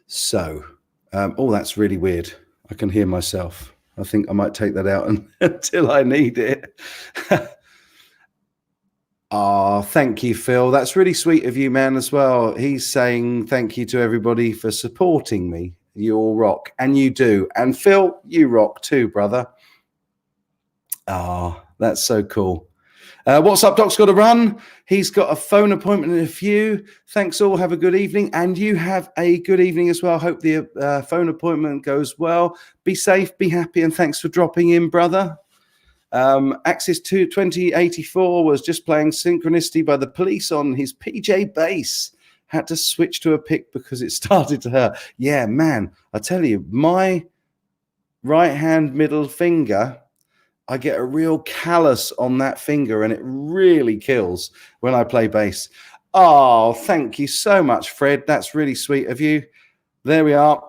So, oh, that's really weird. I can hear myself. I think I might take that out until I need it. Oh, thank you, Phil. That's really sweet of you, man, as well. He's saying thank you to everybody for supporting me. You all rock, and you do. And Phil, you rock too, brother. Oh, that's so cool. What's up, Doc's got to run. He's got a phone appointment in a few. Thanks all. Have a good evening. And you have a good evening as well. Hope the phone appointment goes well. Be safe, be happy, and thanks for dropping in, brother. Axis 2084 was just playing Synchronicity by The Police on his PJ bass. Had to switch to a pick because it started to hurt. Yeah, man, I tell you, my right hand middle finger, I get a real callus on that finger and it really kills when I play bass. Oh, thank you so much, Fred. That's really sweet of you. There we are.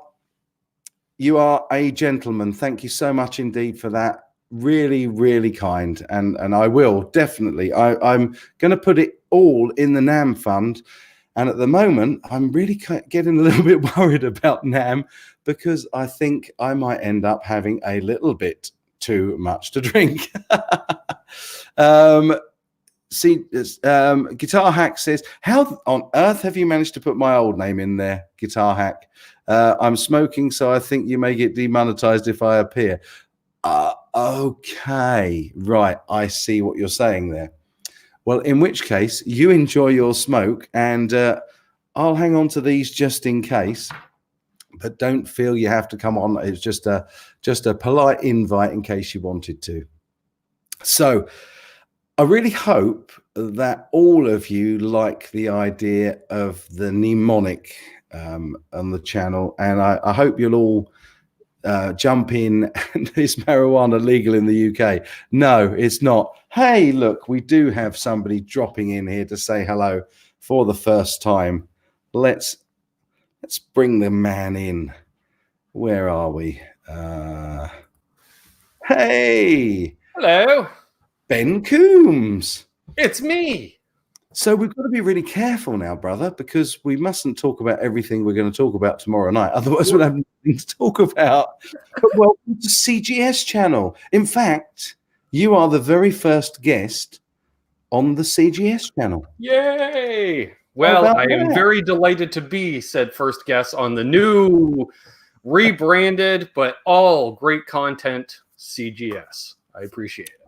You are a gentleman. Thank you so much indeed for that. Really, really kind. And I will definitely. I'm going to put it all in the NAMM fund. And at the moment, I'm really getting a little bit worried about NAMM because I think I might end up having a little bit too much to drink. Guitar Hack says, how on earth have you managed to put my old name in there, Guitar Hack? I'm smoking, so I think you may get demonetized if I appear. Okay, right. I see what you're saying there. Well, in which case, you enjoy your smoke, and I'll hang on to these just in case. But don't feel you have to come on. It's just a polite invite in case you wanted to. So I really hope that all of you like the idea of the mnemonic on the channel, and I hope you'll all jump in. And is marijuana legal in the UK? No, it's not. Hey, look, we do have somebody dropping in here to say hello for the first time. Let's bring the man in. Where are we? Hey.
Hello.
Ben Coombs.
It's me.
So we've got to be really careful now, brother, because we mustn't talk about everything we're going to talk about tomorrow night. Otherwise, we'll have nothing to talk about. But welcome to CGS channel. In fact, you are the very first guest on the CGS channel.
Yay. Well, I am very delighted to be said first guest on the new rebranded, but all great content CGS. I appreciate it.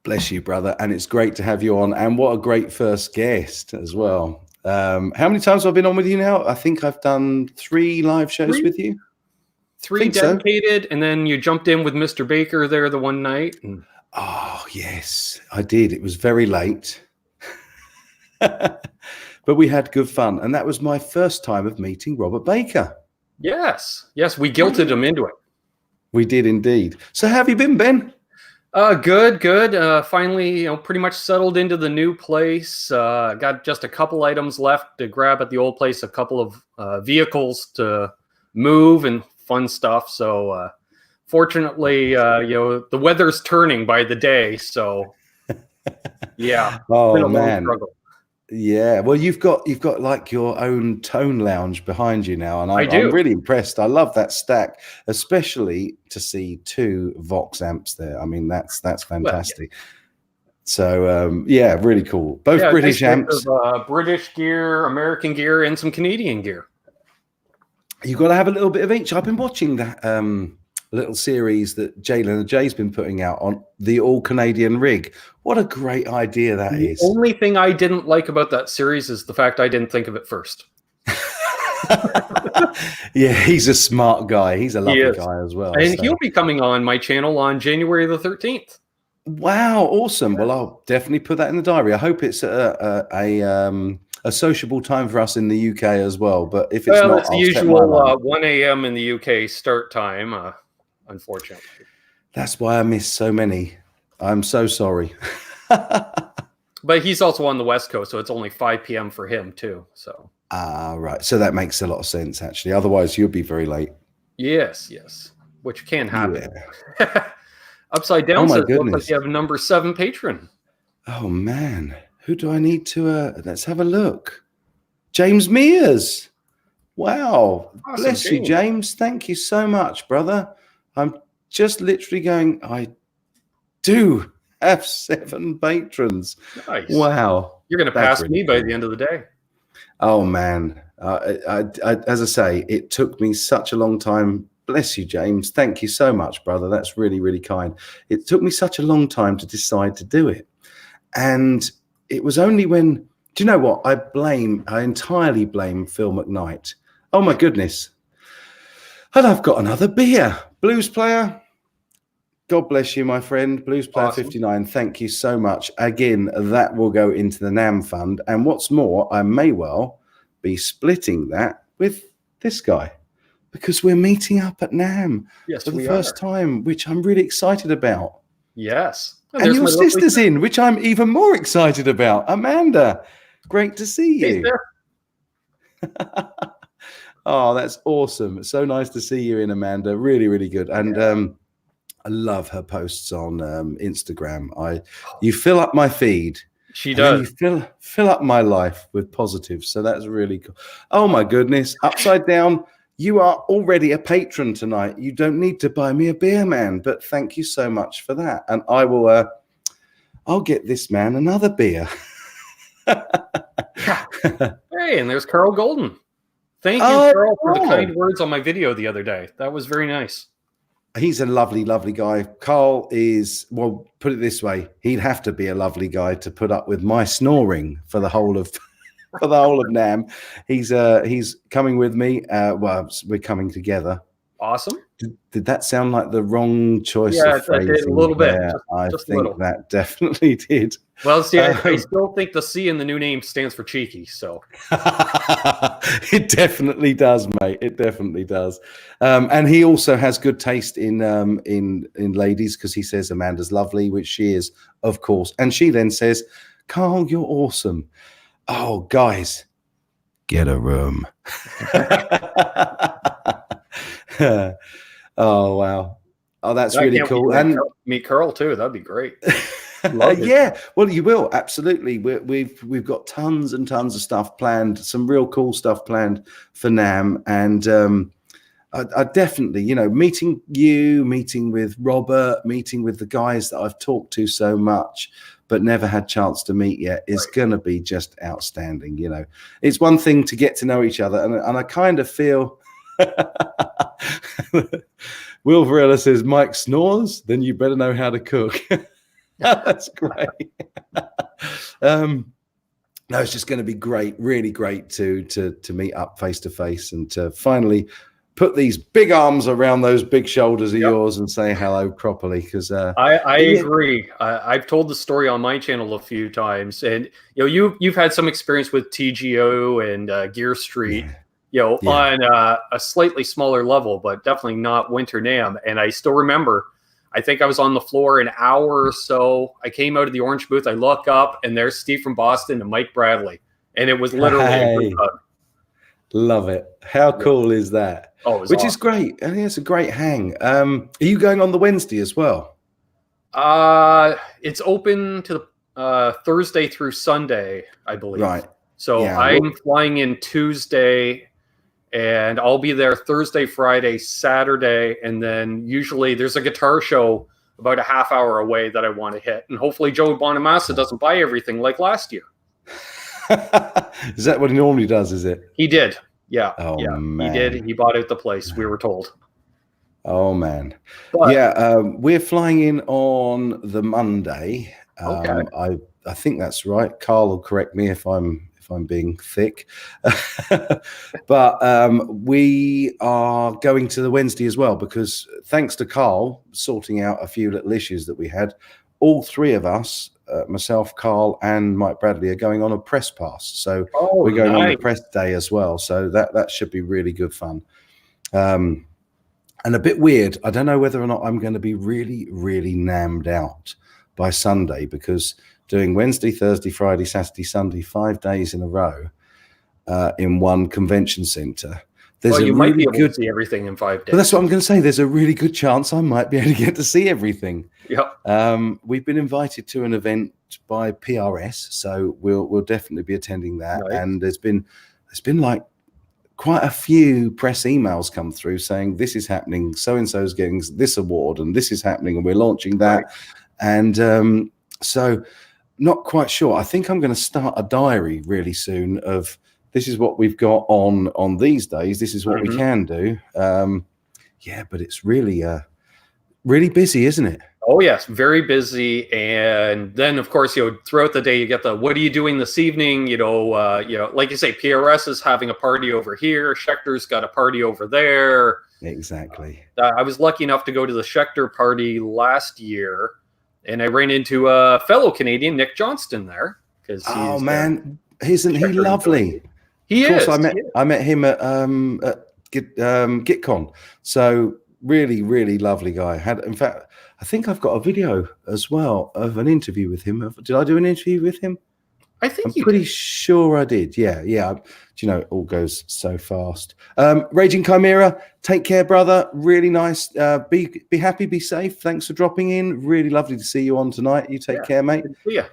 Bless you, brother. And it's great to have you on. And what a great first guest as well. How many times have I been on with you now? I think I've done 3 live shows with you.
3 dedicated, and then you jumped in with Mr. Baker there the one night.
Oh, yes, I did. It was very late. But we had good fun. And that was my first time of meeting Robert Baker.
Yes. Yes, we guilted him into it.
We did indeed. So how have you been, Ben?
Good. Finally, pretty much settled into the new place. Got just a couple items left to grab at the old place, a couple of vehicles to move and fun stuff. So fortunately, the weather's turning by the day. So yeah.
Oh, man. Yeah, well, you've got like your own tone lounge behind you now, and I'm really impressed. I love that stack, especially to see 2 Vox amps there. I mean, that's fantastic. Well, yeah. So yeah, really cool. Both British amps,
British gear, American gear, and some Canadian gear.
You've got to have a little bit of each. I've been watching that little series that Jalen and Jay's been putting out on the all Canadian rig. What a great idea that is.
The only thing I didn't like about that series is the fact I didn't think of it first.
Yeah, he's a smart guy. He's a lovely guy as well.
And he'll be coming on my channel on January the 13th.
Wow, awesome. Well, I'll definitely put that in the diary. I hope it's a sociable time for us in the UK as well. But if it's not,
it's the usual 1 a.m. in the UK start time, unfortunately.
That's why I miss so many. I'm so sorry.
But he's also on the West Coast, so it's only 5 p.m. for him too. So
right. So that makes a lot of sense, actually. Otherwise, you'll be very late.
Yes. Which can happen. Yeah. Upside Down says, looks like you have a number 7 patron.
Oh, man. Who do I need to... let's have a look. James Mears. Wow. Awesome. Bless you, James. Thank you so much, brother. I'm just literally going, I do have 7 patrons.
Nice.
Wow.
You're going to
That's
pass
really
me by
cool.
the end of the day.
Oh, man. As I say, it took me such a long time. Bless you, James. Thank you so much, brother. That's really, really kind. It took me such a long time to decide to do it. And it was only when, do you know what? I entirely blame Phil McKnight. Oh, my goodness. And I've got another beer. Blues player. God bless you, my friend. Blues player
Awesome.
59. Thank you so much. Again, that will go into the NAMM fund. And what's more, I may well be splitting that with this guy because we're meeting up at NAMM for the first time, which I'm really excited about.
Yes.
And your sister's in, which I'm even more excited about. Amanda, great to see you. Oh, that's awesome. It's so nice to see you in, Amanda. Really, really good. And I love her posts on Instagram. You fill up my feed.
She does.
You fill up my life with positives. So that's really cool. Oh my goodness. Upside Down. You are already a patron tonight. You don't need to buy me a beer, man. But thank you so much for that. And I will. I'll get this man another beer.
Hey, and there's Carl Golden. Thank you, Carl, for the kind words on my video the other day. That was very nice.
He's a lovely, lovely guy. Carl is, well, put it this way, he'd have to be a lovely guy to put up with my snoring for the whole of NAMM. He's coming with me. Well, we're coming together.
Awesome.
Did that sound like the wrong choice of phrasing? Yeah,
a little bit.
I think that definitely did.
Well, see, I still think the C in the new name stands for cheeky. So
it definitely does, mate. It definitely does. And he also has good taste in ladies because he says Amanda's lovely, which she is, of course. And she then says, "Carl, you're awesome." Oh, guys, get a room. Oh, wow. Oh, that's really cool. And
meet Carl too. That'd be great.
Yeah, well, you will absolutely. We've got tons and tons of stuff planned, some real cool stuff planned for NAMM, and I definitely, meeting with Robert, meeting with the guys that I've talked to so much but never had chance to meet yet is going to be just outstanding. It's one thing to get to know each other, and I kind of feel. Will Varela says, "Mike snores, then you better know how to cook." That's great. No, it's just going to be great, really great to meet up face to face and to finally put these big arms around those big shoulders of yours and say hello properly. Because
I agree. I've told the story on my channel a few times, and you've had some experience with TGO and Gear Street. On a slightly smaller level, but definitely not Winter NAMM. And I still remember, I think I was on the floor an hour or so. I came out of the orange booth. I look up, and there's Steve from Boston and Mike Bradley. And it was literally a group hug.
Love it. How cool is that?
Oh,
which awesome. Is great. I think it's a great hang. Are you going on the Wednesday as well?
It's open to Thursday through Sunday, I believe.
Right.
So I'm flying in Tuesday. And I'll be there Thursday, Friday, Saturday, and then usually there's a guitar show about a half hour away that I want to hit. And hopefully Joe Bonamassa doesn't buy everything like last year.
Is that what he normally does, is it?
He did. Yeah.
Oh, yeah, man.
He did. He bought out the place, we were told.
Oh, man. But, we're flying in on the Monday.
Okay.
I think that's right. Carl will correct me if I'm being thick. But we are going to the Wednesday as well because thanks to Carl sorting out a few little issues that we had, all three of us, myself, Carl and Mike Bradley, are going on a press pass. So we're going on the press day as well. So that should be really good fun. And a bit weird. I don't know whether or not I'm going to be really, really NAMMed out by Sunday because doing Wednesday, Thursday, Friday, Saturday, Sunday, 5 days in a row in one convention center.
You might be able to see everything in 5 days.
But that's what I'm going to say. There's a really good chance I might be able to get to see everything.
Yep.
We've been invited to an event by PRS, so we'll definitely be attending that. Right. And there's been like quite a few press emails come through saying this is happening, so and so's getting this award, and this is happening, and we're launching that. Right. And so not quite sure. I think I'm going to start a diary really soon of this is what we've got on these days. This is what we can do. Yeah, but it's really really busy, isn't it?
Oh yes, very busy. And then of course, throughout the day you get the what are you doing this evening? Like you say, PRS is having a party over here, Schechter's got a party over there.
Exactly.
I was lucky enough to go to the Schechter party last year, and I ran into a fellow Canadian, Nick Johnston, there.
Oh man, isn't he lovely?
He is.
I met him at GitCon. So really, really lovely guy. In fact, I think I've got a video as well of an interview with him. Did I do an interview with him?
I think
I'm pretty sure I did. Yeah. Do you know, it all goes so fast. Raging Chimera, take care, brother. Really nice. Be happy, be safe. Thanks for dropping in. Really lovely to see you on tonight. You take care, mate.
Yeah.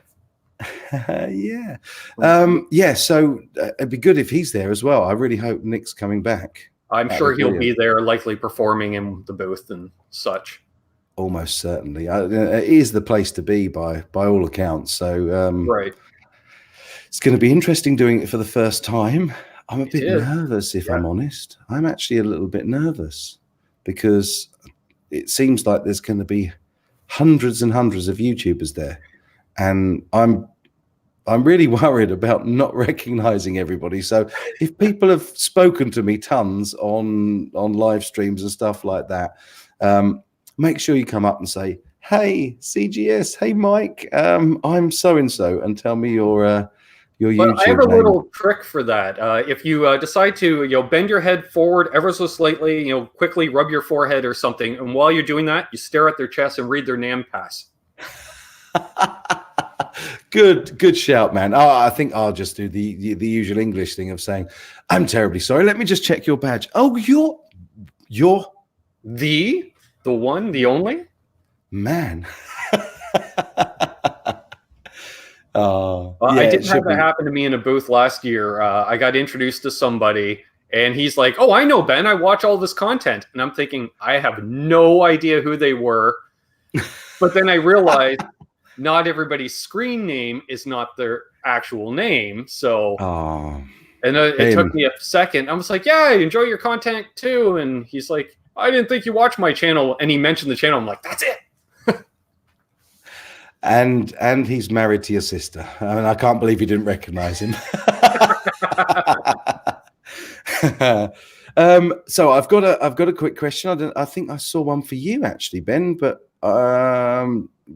Yeah. So it'd be good if he's there as well. I really hope Nick's coming back.
I'm sure he'll be there, likely performing in the booth and such.
Almost certainly. It is the place to be by all accounts. So
right.
It's going to be interesting doing it for the first time. I'm a bit nervous, if I'm honest. I'm actually a little bit nervous because it seems like there's going to be hundreds and hundreds of YouTubers there. And I'm really worried about not recognizing everybody. So if people have spoken to me tons on live streams and stuff like that, make sure you come up and say, hey, CGS, hey, Mike, I'm so-and-so, and tell me your YouTube
But I have a
name.
little trick for that. If you decide to bend your head forward ever so slightly, quickly rub your forehead or something, and while you're doing that, you stare at their chest and read their NAMM pass.
Good shout, man. I think I'll just do the usual English thing of saying, I'm terribly sorry. Let me just check your badge. Oh, you're
the one, the only
man.
I did have that happen to me in a booth last year. I got introduced to somebody, and he's like, "Oh, I know Ben. I watch all this content." And I'm thinking, I have no idea who they were. But then I realized not everybody's screen name is not their actual name. So, and it took me a second. I was like, "Yeah, I enjoy your content too." And he's like, "I didn't think you watched my channel." And he mentioned the channel. I'm like, "That's it."
And he's married to your sister. I mean, I can't believe you didn't recognize him. So I've got a quick question. I think I saw one for you actually, Ben, but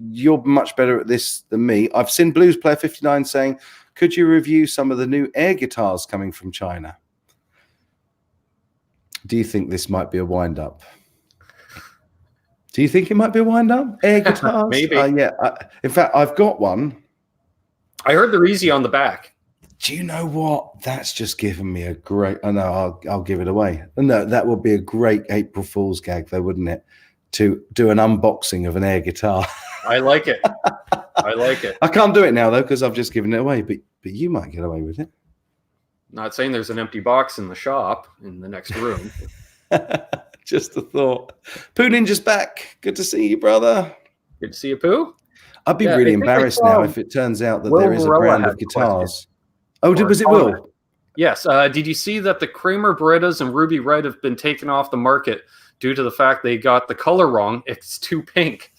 you're much better at this than me. I've seen Blues Player 59 saying, could you review some of the new air guitars coming from China? Do you think this might be a wind-up? Do you think it might be a wind-up? Air guitars?
Maybe.
Yeah. In fact, I've got one.
I heard they're easy on the back.
Do you know what? That's just given me a great... Oh, no, I'll give it away. No, that would be a great April Fool's gag, though, wouldn't it? To do an unboxing of an air guitar.
I like it. I like it.
I can't do it now, though, because I've just given it away. But you might get away with it.
Not saying there's an empty box in the shop in the next room.
Just a thought. Pooh Ninja's back. Good to see you, brother.
Good to see you, Pooh.
I'd be really embarrassed now if it turns out that there is a brand of guitars. Oh, was it Will?
Yes. Did you see that the Kramer Berettas and Ruby Red have been taken off the market due to the fact they got the color wrong? It's too pink.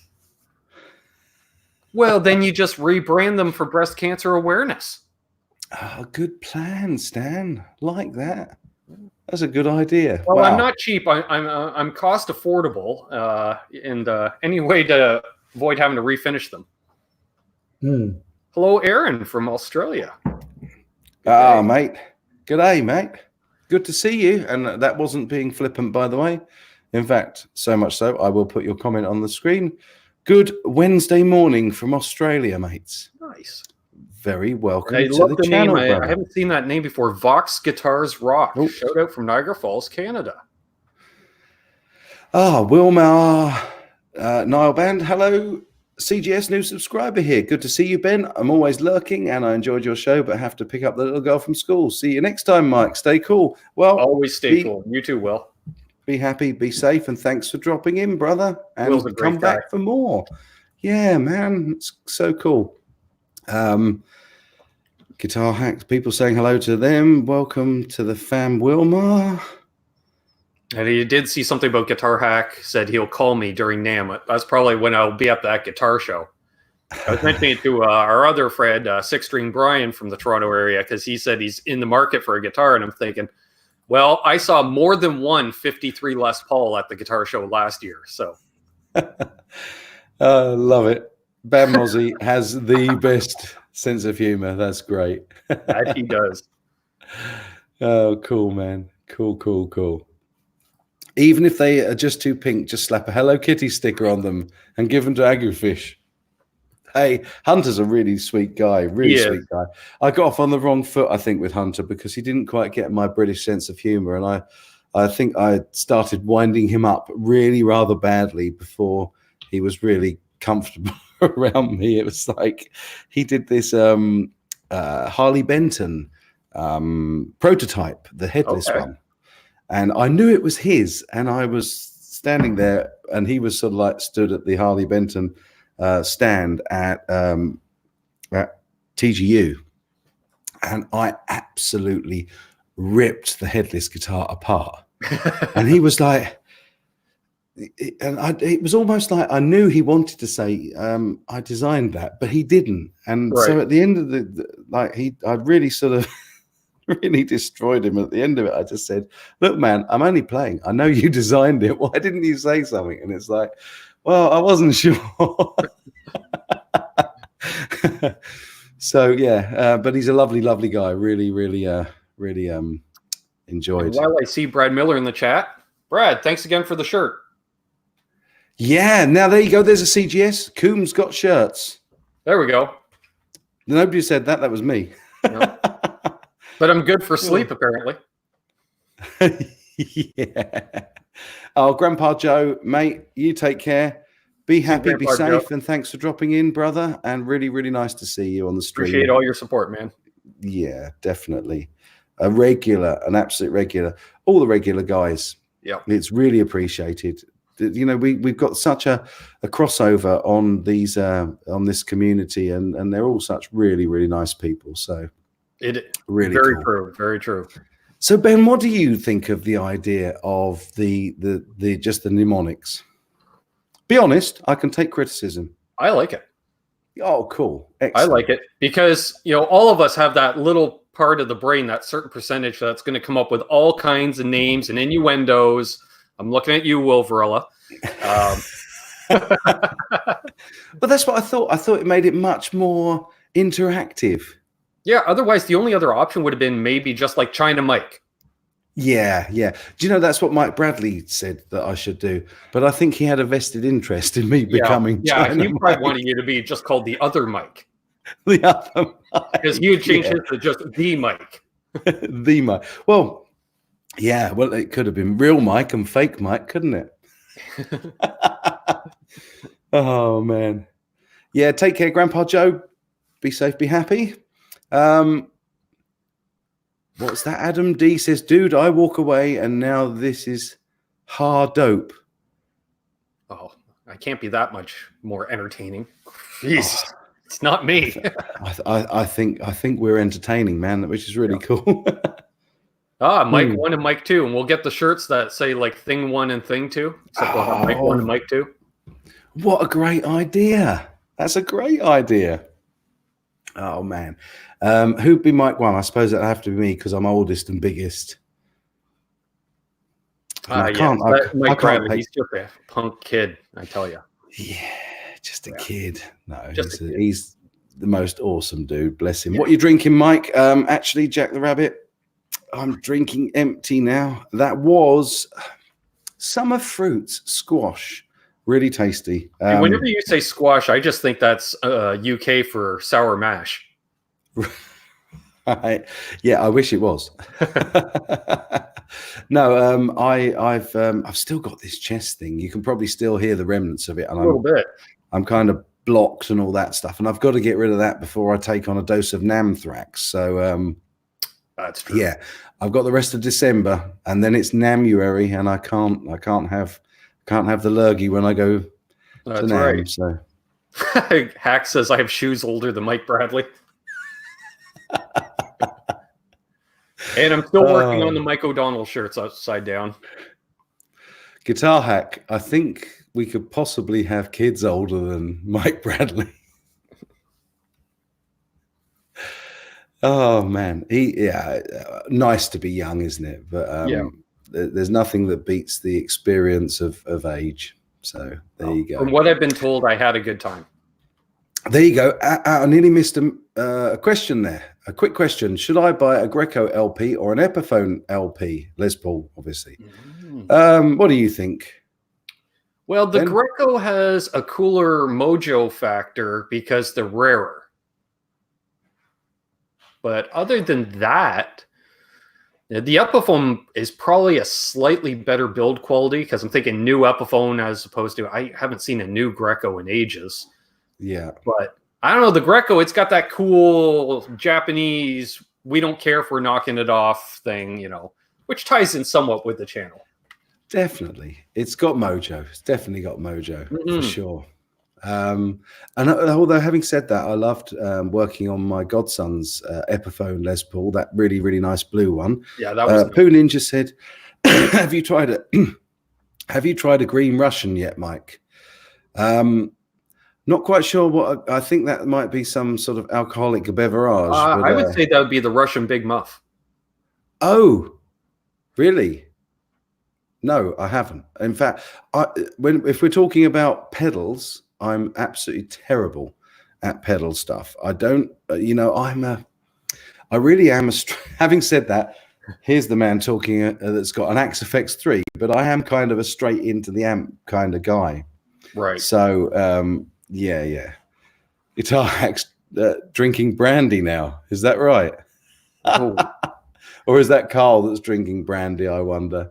Well, then you just rebrand them for breast cancer awareness.
Oh, good plan, Stan. Like that. That's a good idea.
Well,
wow.
I'm not cheap. I'm cost affordable, and any way to avoid having to refinish them. Hello, Aaron from Australia.
Mate. Good day, mate. Good to see you. And that wasn't being flippant, by the way. In fact, so much so, I will put your comment on the screen. Good Wednesday morning from Australia, mates.
Nice.
Very welcome
to
the channel,
name. I haven't seen that name before. Vox Guitars Rock. Oh. Shout out from Niagara Falls, Canada.
Wilma Nile Band. Hello, CGS new subscriber here. Good to see you, Ben. I'm always lurking and I enjoyed your show, but have to pick up the little girl from school. See you next time, Mike. Stay cool. Well,
always stay cool. You too, Will.
Be happy, be safe, and thanks for dropping in, brother. And come back for more. Yeah, man, it's so cool. Guitar Hacks, people saying hello to them. Welcome to the fam, Wilma.
And he did see something about Guitar Hack, said he'll call me during NAMM. That's probably when I'll be at that guitar show. I was mentioning it to our other friend, Six String Brian from the Toronto area, because he said he's in the market for a guitar. And I'm thinking, well, I saw more than one 53 Les Paul at the guitar show last year. So,
love it. Ben Mosley has the best sense of humor. That's great.
that he does.
Oh, cool, man. Cool. Even if they are just too pink, just slap a Hello Kitty sticker on them and give them to Agrifish. Hey, Hunter's a really sweet guy, really sweet guy. I got off on the wrong foot, I think, with Hunter because he didn't quite get my British sense of humor. And I think I started winding him up really rather badly before he was really comfortable around me. It was like he did this Harley Benton prototype, the headless one. And I knew it was his, and I was standing there, and he was sort of like stood at the Harley Benton stand at TGU, and I absolutely ripped the headless guitar apart. And he was like, it was almost like I knew he wanted to say, I designed that, but he didn't. And so at the end of I really sort of really destroyed him at the end of it. I just said, look, man, I'm only playing. I know you designed it. Why didn't you say something? And it's like, well, I wasn't sure. So, yeah, but he's a lovely, lovely guy. Really enjoyed.
And while I see Brad Miller in the chat, Brad, thanks again for the shirt.
Yeah, now there you go. There's a CGS. Coombs got shirts.
There we go.
Nobody said that. That was me.
No. But I'm good for sleep, apparently.
Yeah. Oh, Grandpa Joe, mate, you take care. Be happy, be safe, and thanks for dropping in, brother. And really, really nice to see you on the stream.
Appreciate all your support, man.
Yeah, definitely. An absolute regular. All the regular guys.
Yeah.
It's really appreciated. You know, we've got such a crossover on these on this community, and they're all such really, really nice people. So
it
really
very
cool.
true, very true.
So Ben, what do you think of the idea of the just the mnemonics? Be honest, I can take criticism.
I like it.
Oh, cool. Excellent.
I like it because, you know, all of us have that little part of the brain, that certain percentage that's going to come up with all kinds of names and innuendos. I'm looking at you, Will Varela.
But that's what I thought. I thought it made it much more interactive.
Yeah, otherwise the only other option would have been maybe just like China Mike.
Yeah. Do you know that's what Mike Bradley said that I should do? But I think he had a vested interest in me becoming China
he probably wanted you to be just called the other Mike.
The other Mike.
Because he had changed it to just the Mike.
The Mike. Well, yeah, well, it could have been real Mike and fake Mike, couldn't it? Oh, man. Yeah, take care, Grandpa Joe. Be safe, be happy. What's that? Adam D says, dude, I walk away and now this is hard dope.
Oh, I can't be that much more entertaining. Jeez, it's not me.
I think we're entertaining, man, which is really cool.
Mike 1 and Mike 2, and we'll get the shirts that say like Thing 1 and Thing 2. Except we'll have Mike 1 and Mike 2.
What a great idea! That's a great idea. Oh man, who'd be Mike 1? I suppose it'd have to be me because I'm oldest and biggest.
Mike Bradley, he's just a punk kid, I tell you.
Yeah, just a kid. No, he's the most awesome dude. Bless him. Yeah. What are you drinking, Mike? Actually, Jack the Rabbit, I'm drinking empty now. That was summer fruits squash. Really tasty.
Whenever you say squash, I just think that's UK for sour mash.
Right. Yeah, I wish it was. No, I've still got this chest thing. You can probably still hear the remnants of it, and
a little bit.
I'm kind of blocked and all that stuff, and I've got to get rid of that before I take on a dose of NAMM Thrax. So
that's true.
Yeah, I've got the rest of December, and then it's NAMMuary, and I can't have the lurgy when I go to NAMM. Right. So
Hack says I have shoes older than Mike Bradley. And I'm still working on the Mike O'Donnell shirts upside down.
Guitar Hack, I think we could possibly have kids older than Mike Bradley. Oh man, nice to be young, isn't it? But there's nothing that beats the experience of age. So there you go.
From what I've been told, I had a good time.
There you go. I nearly missed a question there. A quick question: should I buy a Greco LP or an Epiphone LP? Les Paul, obviously. What do you think?
Well, the Greco has a cooler mojo factor because they're rarer. But other than that, the Epiphone is probably a slightly better build quality because I'm thinking new Epiphone as opposed to, I haven't seen a new Greco in ages.
Yeah.
But I don't know, the Greco, it's got that cool Japanese, we don't care if we're knocking it off thing, you know, which ties in somewhat with the channel.
Definitely. It's got mojo. It's definitely got mojo for sure. And although having said that, I loved working on my godson's Epiphone Les Paul, that really, really nice blue one.
Yeah, that was
Pooh Ninja said, have you tried it? Have you tried a green Russian yet, Mike? Not quite sure what. I think that might be some sort of alcoholic beverage.
I would say that would be the Russian Big Muff.
Oh, really? No, I haven't. In fact, if we're talking about pedals, I'm absolutely terrible at pedal stuff. I don't, you know, I really am having said that, here's the man talking that's got an Axe FX 3, but I am kind of a straight into the amp kind of guy.
Right.
So, yeah. Guitar Hack's drinking brandy now. Is that right?
Oh.
Or is that Carl that's drinking brandy, I wonder?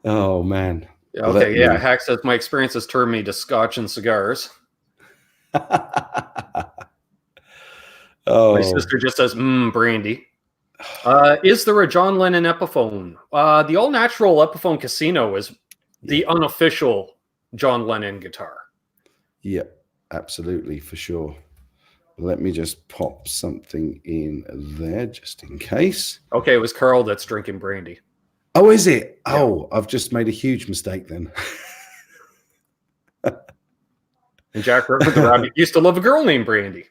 Oh, man.
Okay, yeah. Hack says, my experience has turned me to scotch and cigars. My sister just says, brandy. Is there a John Lennon Epiphone? The All Natural Epiphone Casino is the unofficial John Lennon guitar.
Yeah, absolutely, for sure. Let me just pop something in there just in case.
Okay, it was Carl that's drinking brandy.
Oh, is it? Yeah. Oh, I've just made a huge mistake then.
And Jack River the Rabbit used to love a girl named Brandy.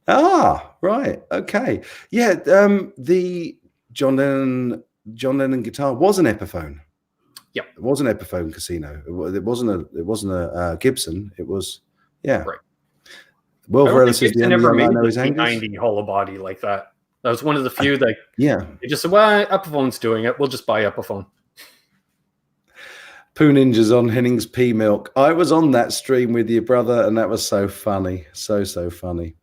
Ah, right. Okay. Yeah, the John Lennon guitar was an Epiphone.
Yeah.
It was an Epiphone Casino. It wasn't a Gibson. It was, yeah.
Right.
Well, Gibson
never made a 90 hollow body like that. That was one of the few that they just said, well, Epiphone's doing it. We'll just buy Epiphone.
Pooh Ninja's on Henning's Pea Milk. I was on that stream with your brother, and that was so funny. So funny.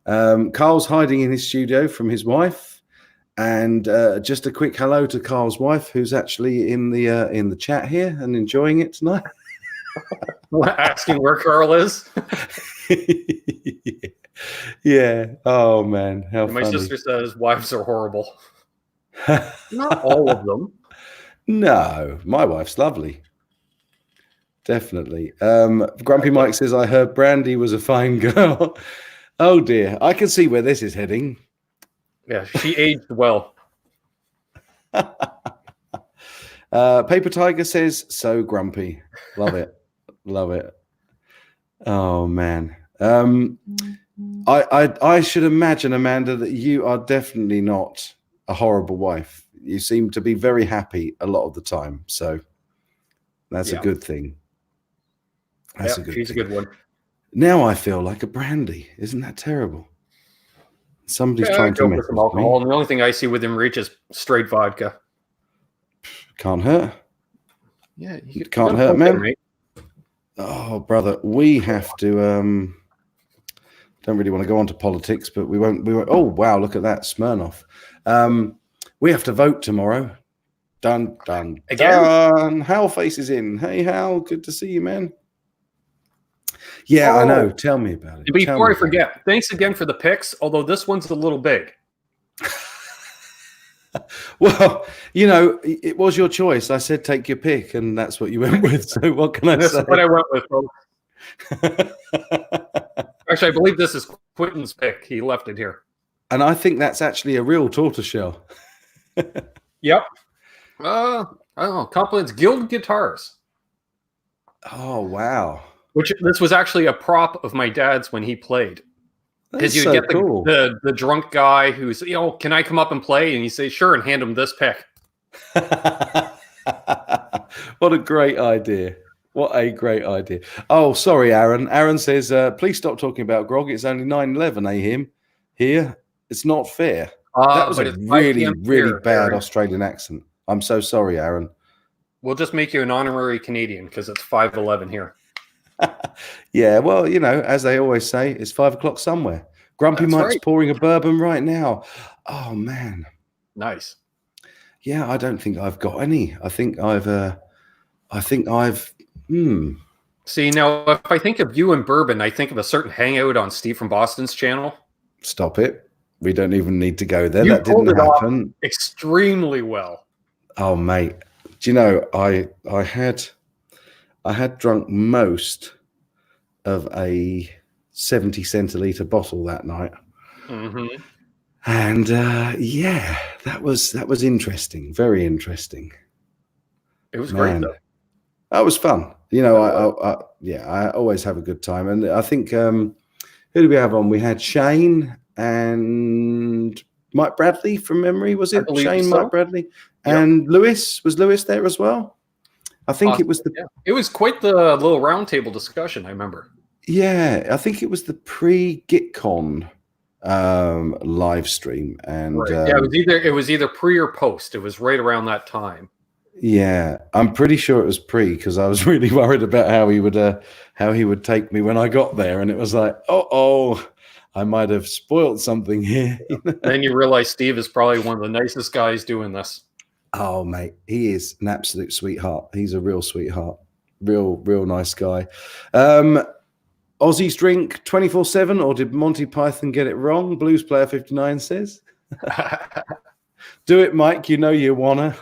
Carl's hiding in his studio from his wife. And just a quick hello to Carl's wife, who's actually in the chat here and enjoying it tonight.
Asking where Carl is.
Yeah. Oh man, how
my
funny.
sister says wives are horrible. Not all of them.
No, my wife's lovely. Definitely. Grumpy Mike says, I heard Brandy was a fine girl. Oh dear, I can see where this is heading.
Yeah, she aged well.
Paper Tiger says, so grumpy. Love it. Love it. Oh man. I should imagine, Amanda, that you are definitely not a horrible wife. You seem to be very happy a lot of the time. So that's a good thing.
She's a good one.
Now I feel like a brandy. Isn't that terrible? Somebody's trying to make
some alcohol. And the only thing I see within reach is straight vodka.
Can't hurt.
Yeah,
it can't hurt, man. Mate. Oh, brother, we have to. Don't really want to go on to politics, but we won't. Oh, wow! Look at that, Smirnoff. We have to vote tomorrow. Dun. Again? Hal Face is in. Hey, Hal, good to see you, man. Yeah, I know. Tell me about it.
Before I forget, thanks again for the picks, although this one's a little big.
Well, you know, it was your choice. I said take your pick, and that's what you went with. So what can I say?
That's what I went with, folks. Actually, I believe this is Quentin's pick. He left it here.
And I think that's actually a real tortoiseshell.
Yep. I don't know. Compliments Guild Guitars.
Oh, wow.
Which this was actually a prop of my dad's when he played. Because you
so
get
cool.
the drunk guy who's, can I come up and play? And you say, sure, and hand him this pick.
What a great idea. What a great idea. Oh, sorry, Aaron. Aaron says, please stop talking about grog. It's only 9:11 a.m. here. It's not fair. That was a really, really bad Aaron. Australian accent. I'm so sorry, Aaron.
We'll just make you an honorary Canadian because it's 5:11 here.
Yeah, well, as they always say, it's 5 o'clock somewhere. Grumpy Mike's pouring a bourbon right now. Oh, man.
Nice.
Yeah, I don't think I've got any. I think I've
See, now, if I think of you and bourbon, I think of a certain hangout on Steve from Boston's channel.
Stop it. We don't even need to go there. That didn't happen.
Extremely well.
Oh, mate. Do you know, I had drunk most of a 70 centiliter bottle that night. Mm-hmm. And yeah, that was interesting. Very interesting.
It was great, though.
That was fun. I always have a good time. And I think, who did we have on? We had Shane and Mike Bradley from memory, was it? Shane, so. Mike Bradley. Yep. And Lewis. Was Lewis there as well? I think it was
It was quite the little roundtable discussion, I remember.
Yeah, I think it was the pre-GitCon live stream. And
right. It was either pre or post. It was right around that time.
Yeah, I'm pretty sure it was pre because I was really worried about how he would take me when I got there, and it was like, oh, I might have spoiled something here.
Then you realize Steve is probably one of the nicest guys doing this.
Oh, mate, he is an absolute sweetheart. He's a real sweetheart, real nice guy. Aussies drink 24/7, or did Monty Python get it wrong? Blues Player 59 says. Do it, Mike. You know you wanna.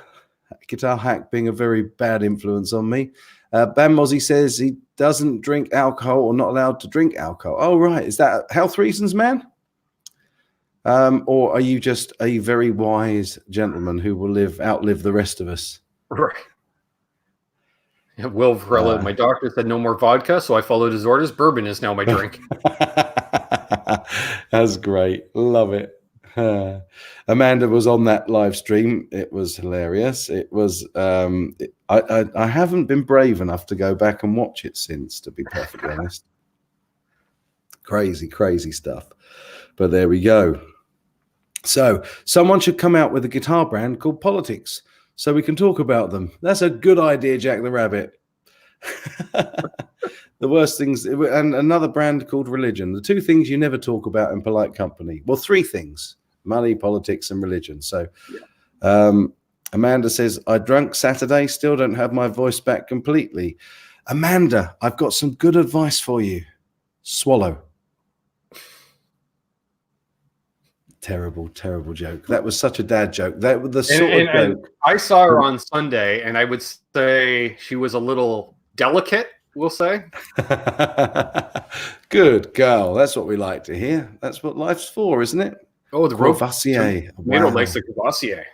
Guitar Hack being a very bad influence on me. Bam Mozzie says he doesn't drink alcohol or not allowed to drink alcohol. Oh, right. Is that health reasons, man? Or are you just a very wise gentleman who will outlive the rest of us?
Right. Yeah, Will Varela, my doctor said no more vodka, so I followed his orders. Bourbon is now my drink.
That's great. Love it. Amanda was on that live stream. It was hilarious. It was I haven't been brave enough to go back and watch it since, to be perfectly honest. Crazy stuff. But there we go. So someone should come out with a guitar brand called Politics so we can talk about them. That's a good idea, Jack the Rabbit. The worst things, and another brand called Religion. The two things you never talk about in polite company. Well, three things: money, politics, and religion. So Amanda says, I drank Saturday, still don't have my voice back completely. Amanda, I've got some good advice for you. Swallow. Terrible joke. That was such a dad joke. That was the sort of joke.
I saw her on Sunday, and I would say she was a little delicate, we'll say.
Good girl. That's what we like to hear. That's what life's for, isn't it?
Oh, the
Courvoisier.
Wow. Likes the Courvoisier.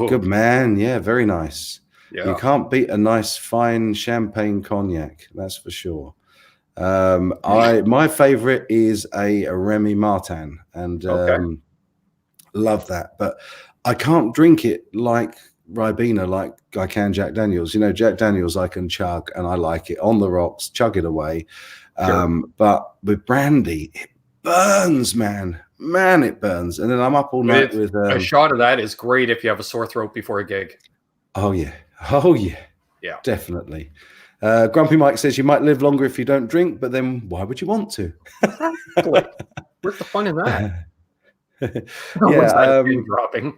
Good man. Yeah, very nice. Yeah. You can't beat a nice, fine champagne cognac. That's for sure. My favorite is a Remy Martin, and love that. But I can't drink it like Ribena, like I can Jack Daniels. Jack Daniels I can chug, and I like it on the rocks, chug it away. Sure. But with brandy, it burns, man, it burns. And then I'm up all night with
a shot of that is great if you have a sore throat before a gig.
Oh yeah, definitely. Grumpy Mike says you might live longer if you don't drink, but then why would you want to?
Where's the fun in that? Dropping.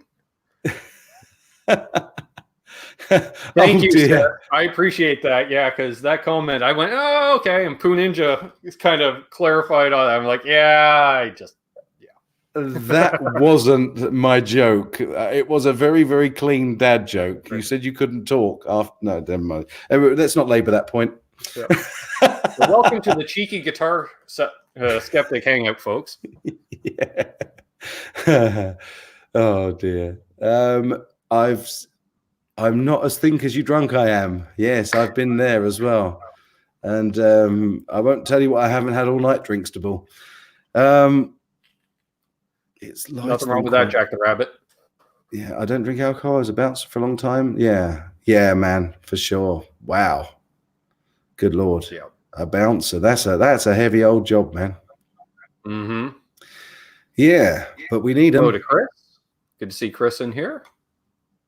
Thank you, sir. I appreciate that. Yeah, because that comment, I went, oh, okay. And Poo Ninja is kind of clarified on that. I'm like,
that wasn't my joke. It was a very, very clean dad joke. You said you couldn't talk after. No, never mind. Let's not labor that point.
Yeah. So welcome to the Cheeky Guitar Skeptic Hangout, folks.
Yeah. Oh dear. I'm not as think as you drunk I am. Yes, I've been there as well. And I won't tell you what I haven't had all night, drinkstable. It's
Nothing wrong with that, Jack the Rabbit.
Yeah, I don't drink alcohol. I was a bouncer for a long time. Yeah, man, for sure. Wow. Good Lord.
Yeah.
A bouncer. That's a heavy old job, man.
Mm-hmm.
Yeah, but we need him.
Hello to Chris. Good to see Chris in here.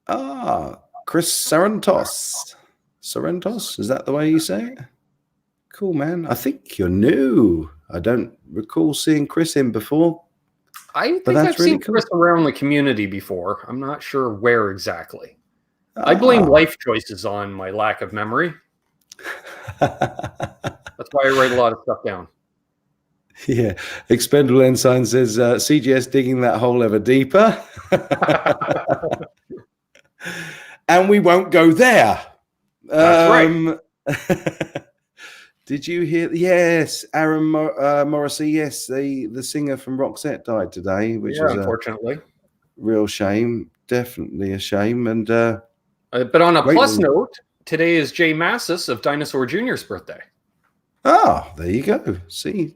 Chris Sorrentos. Sorrentos? Is that the way you say it? Cool, man. I think you're new. I don't recall seeing Chris in before.
I think I've seen Chris around the community before. I'm not sure where exactly. I blame life choices on my lack of memory. That's why I write a lot of stuff down.
Yeah. Expendable Ensign says, CGS digging that hole ever deeper. And we won't go there.
That's right.
Did you hear? Yes, Aaron Morrissey. Yes, the singer from Roxette died today, which is
unfortunately
a real shame. Definitely a shame. And
but on a plus note, today is Jay Massis of Dinosaur Jr.'s birthday.
Ah, there you go. See,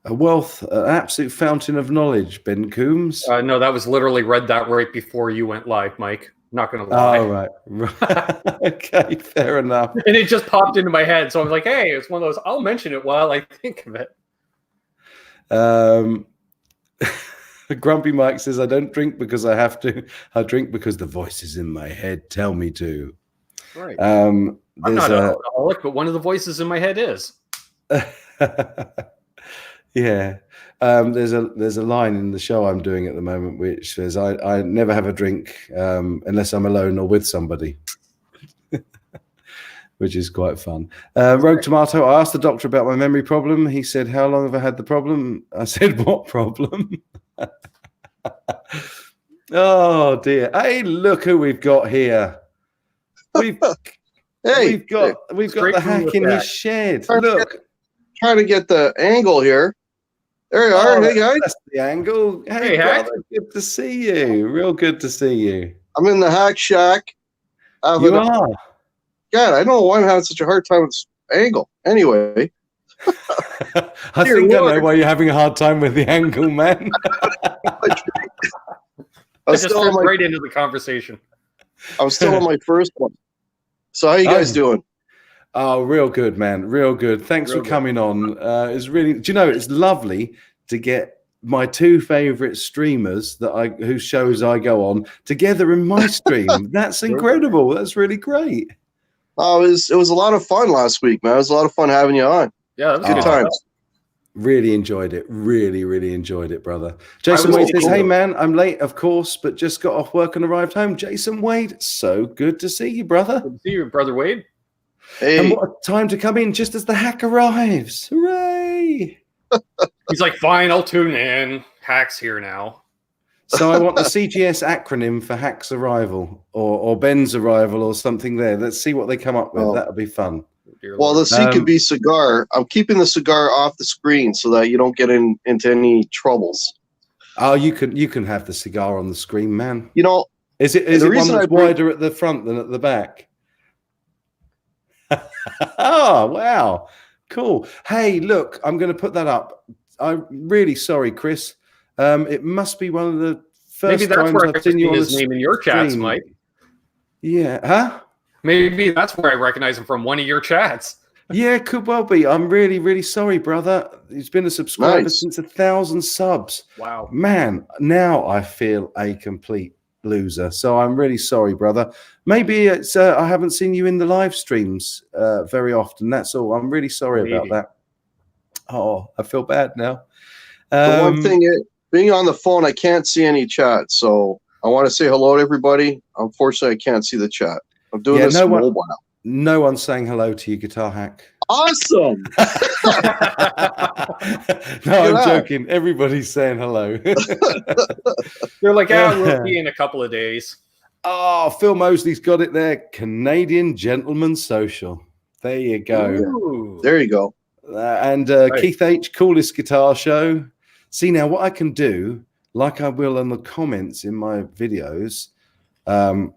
a wealth, an absolute fountain of knowledge, Ben Coombs.
No, that was literally read that right before you went live, Mike. Not going to lie.
Oh, right. Okay, fair enough.
And it just popped into my head. So I was like, hey, it's one of those, I'll mention it while I think of it.
Grumpy Mike says, I don't drink because I have to. I drink because the voices in my head tell me to.
Right. I'm not an alcoholic, but one of the voices in my head is.
Yeah. There's a line in the show I'm doing at the moment which says I never have a drink unless I'm alone or with somebody, which is quite fun. Rogue Tomato, I asked the doctor about my memory problem. He said, how long have I had the problem? I said, what problem? Oh dear. Hey, look who we've got here. We've got the hack in his shed. Look.
Trying to get the angle here. There you are. Hey, guys.
That's the angle. Hey, brother. Good to see you. Real good to see you.
I'm in the hack shack.
You are?
God, I don't know why I'm having such a hard time with this angle. Anyway.
I think I know why you're having a hard time with the angle, man.
I just stepped right into the conversation.
I was still on my first one. So how you guys doing?
Oh, real good, man. Real good. Thanks for coming on. It's really, do you know, it's lovely to get my two favorite streamers whose shows I go on together in my stream. That's incredible. That's really great.
Oh, it was a lot of fun last week, man. It was a lot of fun having you on.
Yeah, that was
good times.
Really enjoyed it. Really, really enjoyed it, brother. Jason Wade says, hey, man, I'm late, of course, but just got off work and arrived home. Jason Wade, so good to see you, brother.
Good to see you, Brother Wade.
Hey.
And what a time to come in just as the hack arrives. Hooray!
He's like, fine, I'll tune in. Hack's here now.
So I want the CGS acronym for Hack's arrival or Ben's arrival or something there. Let's see what they come up with. That'll be fun.
Well, the C could be cigar. I'm keeping the cigar off the screen so that you don't get into any troubles.
Oh, you can have the cigar on the screen, man.
You know,
is it one that's wider at the front than at the back? Oh, wow. Cool. Hey, look, I'm going to put that up. I'm really sorry, Chris. It must be one of the first times I've seen you on his name in your chats, Mike. Yeah. Huh?
Maybe that's where I recognize him from, one of your chats.
Yeah, could well be. I'm really, really sorry, brother. He's been a subscriber since 1,000 subs.
Wow.
Man, now I feel a complete loser. So I'm really sorry, brother. Maybe it's I haven't seen you in the live streams very often. That's all. I'm really sorry about that. Oh, I feel bad now.
The one thing is, being on the phone, I can't see any chat. So I want to say hello to everybody. Unfortunately, I can't see the chat. I'm doing this mobile.
No one's saying hello to you, Guitar Hack.
Awesome.
No, I'm joking. Everybody's saying hello.
They're like, we'll be in a couple of days.
Oh, Phil Mosley's got it there. Canadian Gentleman Social. There you go.
Ooh.
There you go.
And
Right.
Keith H, coolest guitar show. See, now what I can do, like I will in the comments in my videos, I'm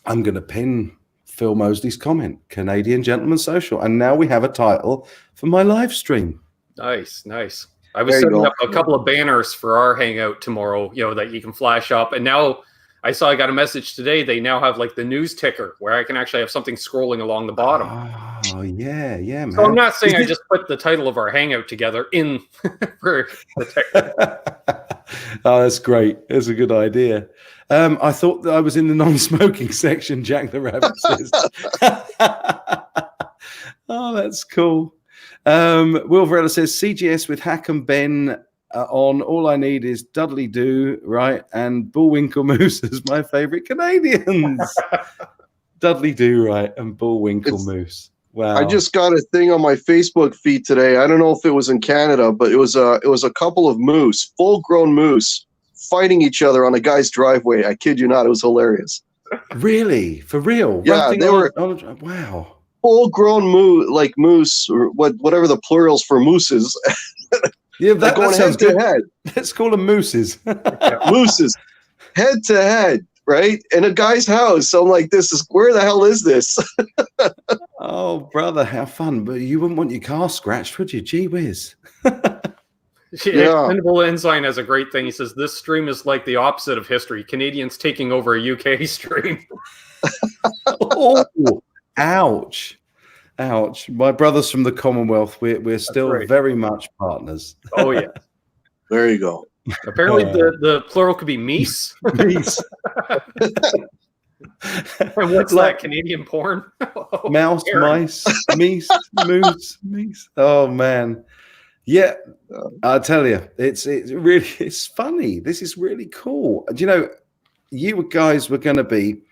going to pin Phil Mosley's comment, Canadian Gentleman Social. And now we have a title for my live stream.
Nice, nice. I was
There you
setting
go.
up a couple of banners for our hangout tomorrow, that you can flash up. And now I got a message today. They now have like the news ticker where I can actually have something scrolling along the bottom.
Oh, yeah, man.
So I'm not saying I just put the title of our hangout together in for the ticker.
Oh, that's great. That's a good idea. I thought that I was in the non-smoking section, Jack the Rabbit says. Oh, that's cool. Will Varela says, CGS with Hack and Ben on. All I need is Dudley Do, right? And Bullwinkle Moose is my favorite Canadians. Dudley Do, right? And Bullwinkle Moose. Wow.
I just got a thing on my Facebook feed today. I don't know if it was in Canada, but it was a couple of moose, full-grown moose, fighting each other on a guy's driveway. I kid you not, it was hilarious.
Really? For real?
Yeah, they were
wow.
full-grown moose, or whatever the plurals for mooses.
Yeah, that
going
sounds
head
good.
to head.
Let's call them mooses.
Mooses, head to head, right? In a guy's house. So I'm like, where the hell is this?
Oh, brother, how fun. But you wouldn't want your car scratched, would you? Gee whiz.
Expendable Ensign has a great thing. He says, this stream is like the opposite of history. Canadians taking over a UK stream.
Oh, ouch. Ouch. My brothers from the Commonwealth, we're still
right.
very much partners.
Oh, yeah.
There you go.
Apparently the plural could be meese.
Meese.
And what's that, Canadian porn?
Mouse, mice, meese, moose, meese. Oh, man. Yeah, I tell you, it's funny. This is really cool. Do you know, you guys were going to be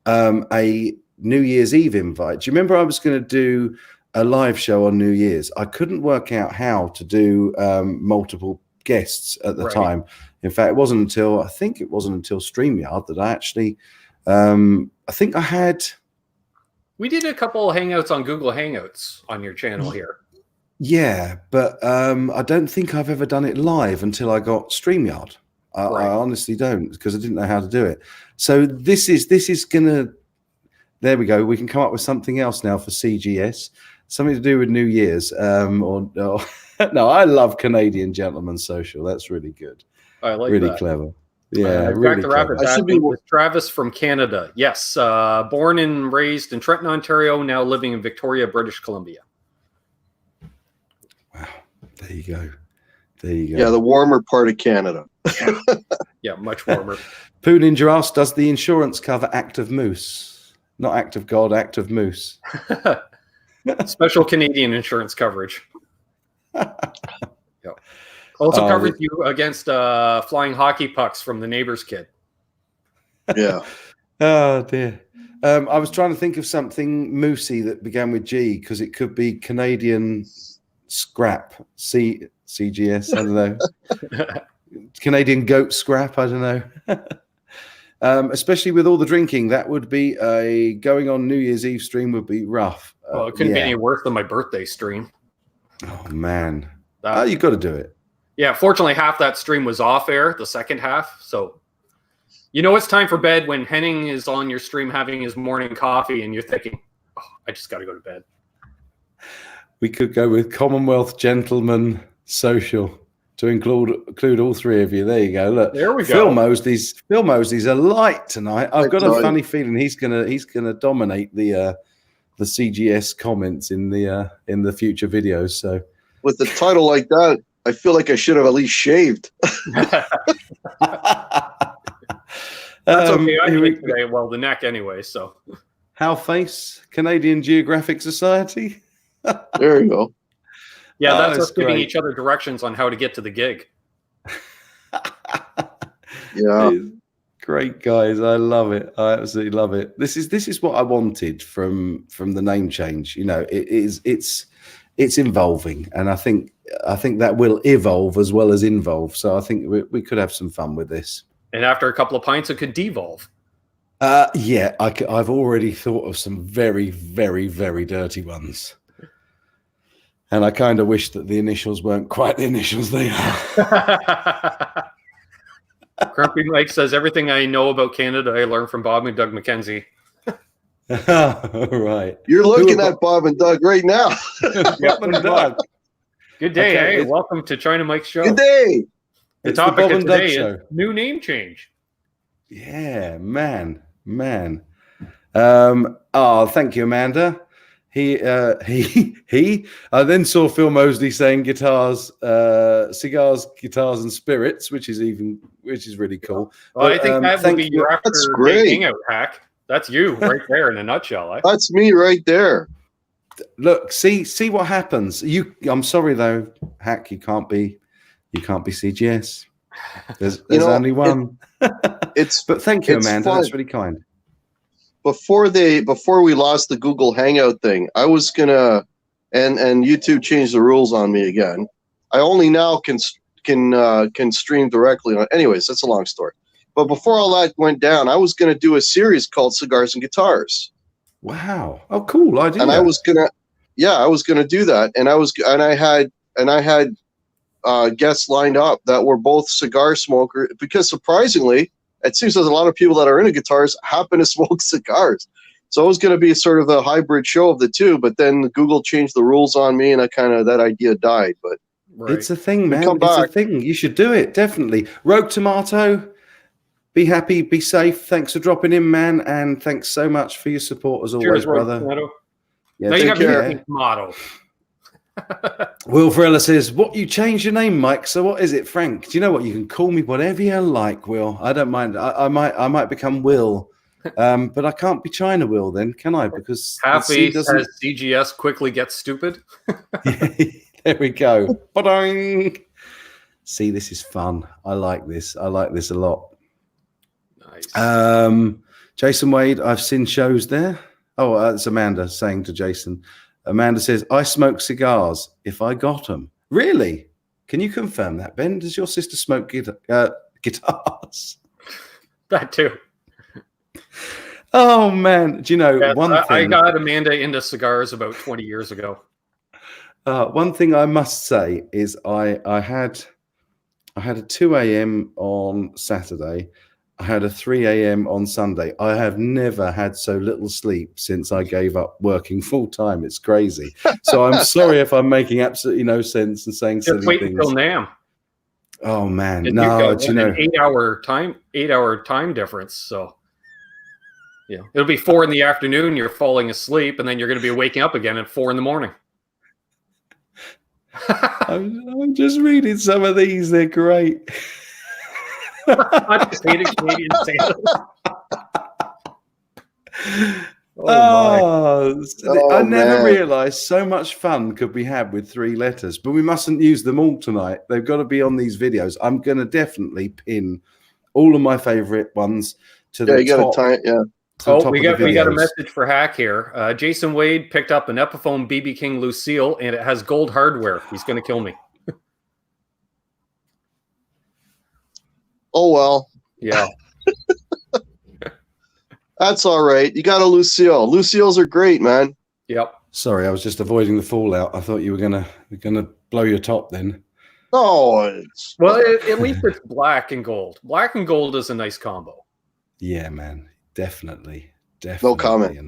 a New Year's Eve invite. Do you remember I was going to do a live show on New Year's? I couldn't work out how to do multiple guests at the time. In fact, I think it wasn't until StreamYard that I actually, I think I had.
We did a couple of hangouts on Google Hangouts on your channel here.
Yeah, but I don't think I've ever done it live until I got StreamYard. I honestly don't, because I didn't know how to do it. So this is gonna. There we go. We can come up with something else now for CGS, something to do with New Year's. No, I love Canadian Gentleman Social. That's really good.
I like
really
that.
clever. Yeah,
really clever.
I should be
with Travis from Canada. Yes, born and raised in Trenton, Ontario, now living in Victoria, British Columbia.
Wow, there you go. There you go.
Yeah, the warmer part of Canada.
Yeah, much warmer.
Poo Ninja asks, does the insurance cover act of moose? Not act of God, act of moose.
Special Canadian insurance coverage. Yep. Also covers you against flying hockey pucks from the neighbor's kid.
Yeah.
Oh, dear. I was trying to think of something moosey that began with G, because it could be Canadian scrap. CGS, I don't know. Canadian goat scrap, I don't know. Especially with all the drinking, that would be going on New Year's Eve stream would be rough.
Well, it couldn't be any worse than my birthday stream.
Oh, man. You've got to do it.
Yeah, fortunately, half that stream was off air, the second half. So, it's time for bed when Henning is on your stream having his morning coffee and you're thinking, oh, I just got to go to bed. We
could go with Commonwealth Gentleman Social to include all three of you. There you go. Look,
there we go.
Phil Mosley's a light tonight. I've got a funny feeling he's gonna dominate the CGS comments in the future videos. So
with the title like that, I feel like I should have at least shaved.
That's okay. I did today. Well, the neck anyway. So
how face Canadian Geographic Society.
There you go.
Yeah, that's us giving each other directions on how to get to the gig.
Yeah.
Great, guys. I love it. I absolutely love it. This is what I wanted from the name change. It's involving, and I think that will evolve as well as involve. So I think we could have some fun with this.
And after a couple of pints, it could devolve.
Yeah, I've already thought of some very, very, very dirty ones. And I kind of wish that the initials weren't quite the initials they are.
Grumpy Mike says, everything I know about Canada, I learned from Bob and Doug McKenzie.
Right.
You're looking at Bob and Doug right now.
Bob and Doug.
Good day.
Okay,
Hey, welcome to China Mike's show.
Good day.
The topic of today is new name change.
Yeah, man. Thank you, Amanda. I then saw Phil Mosley saying cigars, guitars, and spirits, which is really cool.
Well, I think that would be your after
great
hangout hack. That's you right there in a nutshell.
That's me right there.
Look, see what happens. I'm sorry though, Hack. You can't be CGS. There's only one. But thank you, Amanda. Fun. That's really kind.
Before we lost the Google Hangout thing, I was gonna, and YouTube changed the rules on me again. I only now can stream directly on. Anyways, that's a long story. But before all that went down, I was gonna do a series called Cigars and Guitars.
Wow! Oh, cool idea.
And I was gonna do that, and I had guests lined up that were both cigar smokers, because surprisingly, it seems there's a lot of people that are into guitars happen to smoke cigars. So it was going to be sort of a hybrid show of the two, but then Google changed the rules on me, and that idea died. But
It's a thing, man. It's a thing. You should do it, definitely. Rogue Tomato, be happy, be safe. Thanks for dropping in, man, and thanks so much for your support as always, brother.
Yeah, now you have your motto.
Will Varela says, "What, you changed your name, Mike? So what is it, Frank? Do you know what? You can call me whatever you like, Will. I don't mind. I might become Will, but I can't be China Will then, can I? Because
Happy says CGS quickly gets stupid.
There we go. Ba-ding. See, this is fun. I like this. I like this a lot.
Nice.
Jason Wade, I've seen shows there. Oh, it's Amanda saying to Jason. Amanda says, I smoke cigars if I got them. Really? Can you confirm that, Ben? Does your sister smoke guitars?
That too.
Oh, man. Do you know one thing?
I got Amanda into cigars about 20 years ago.
One thing I must say is I had a 2 a.m. on Saturday. I had a 3 a.m. on Sunday. I have never had so little sleep since I gave up working full time. It's crazy. So I'm sorry if I'm making absolutely no sense and saying silly things. Just wait until
NAMM.
Oh man, no, you know,
an 8-hour time difference. So yeah, it'll be 4 in the afternoon. You're falling asleep, and then you're going to be waking up again at 4 in the morning.
I'm just reading some of these. They're great.
I just hated Canadian Santa.
I never realized so much fun could be had with 3 letters, but we mustn't use them all tonight. They've got to be on these videos. I'm going to definitely pin all of my favorite ones to the top.
We got a message for Hack here. Jason Wade picked up an Epiphone BB King Lucille, and it has gold hardware. He's going to kill me.
Oh, well.
Yeah.
That's all right. You got a Lucille. Lucille's are great, man.
Yep.
Sorry, I was just avoiding the fallout. I thought you were gonna blow your top then.
No.
Well, at least it's black and gold. Black and gold is a nice combo.
Yeah, man. Definitely.
No comment.
I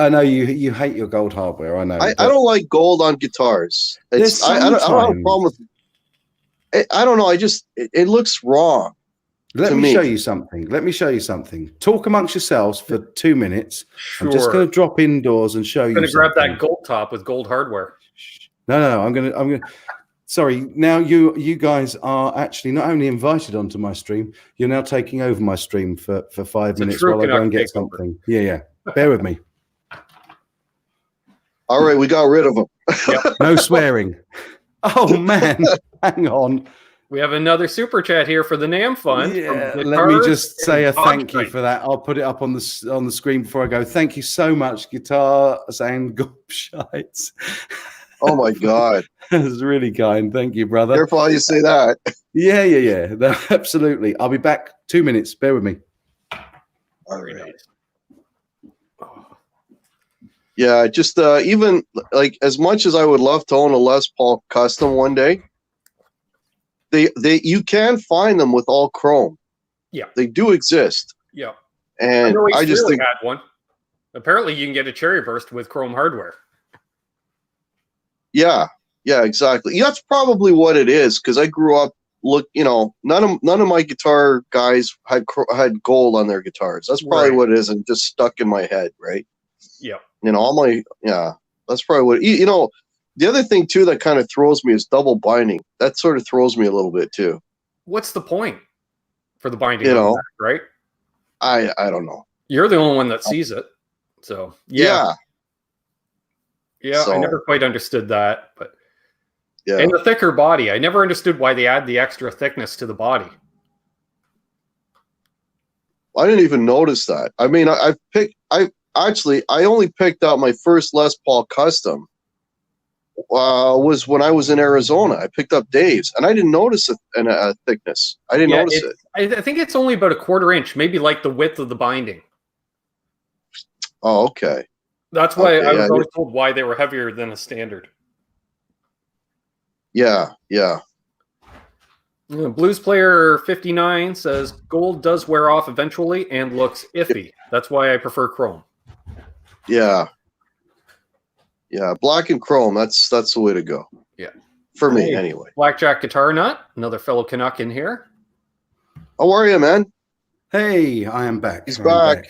know you hate your gold hardware. I know.
I don't like gold on guitars. I don't have a problem with I don't know. It looks wrong.
Let me show you something. Talk amongst yourselves for 2 minutes. Sure. I'm just going to drop indoors and show you.
I'm going to grab that gold top with gold hardware.
No. I'm going to. Sorry. Now you guys are actually not only invited onto my stream, you're now taking over my stream for 5 minutes while I go and get something. Yeah. Bear with me.
All right, we got rid of them.
Yep.
No swearing. Oh man. Hang on.
We have another super chat here for the NAMM Fund.
Yeah, let me just say a thank you for that. I'll put it up on the screen before I go. Thank you so much, guitars and gobshites.
Oh my God,
that's really kind. Thank you, brother.
Careful how you say that.
Yeah. Absolutely. I'll be back 2 minutes. Bear with me.
Very
right.
nice. Oh.
Yeah, just even like as much as I would love to own a Les Paul Custom one day, they you can find them with all chrome.
Yeah,
they do exist.
yeah.
And I just think
had one. Apparently, you can get a Cherry Burst with chrome hardware.
yeah, exactly. Yeah, that's probably what it is because I grew up none of my guitar guys had gold on their guitars. That's probably what it is, and just stuck in my head, right?
Yeah.
That's probably what the other thing too that kind of throws me is double binding. That sort of throws me a little bit too.
What's the point for the binding on that, right?
I don't know.
You're the only one that sees it. So
yeah.
So, I never quite understood that, but and the thicker body. I never understood why they add the extra thickness to the body.
I didn't even notice that. I mean, I only picked out my first Les Paul Custom was when I was in Arizona. I picked up Dave's, and I didn't notice a thickness. I didn't notice it.
I think it's only about a 1/4 inch, maybe like the width of the binding.
Oh, okay.
That's why I was always told why they were heavier than a standard.
Yeah.
Blues Player 59 says gold does wear off eventually and looks iffy. That's why I prefer chrome.
Yeah, black and chrome. That's the way to go.
Yeah,
for me anyway.
Blackjack Guitar Nut, another fellow Canuck in here.
How are you, man?
Hey, I am back.
He's back.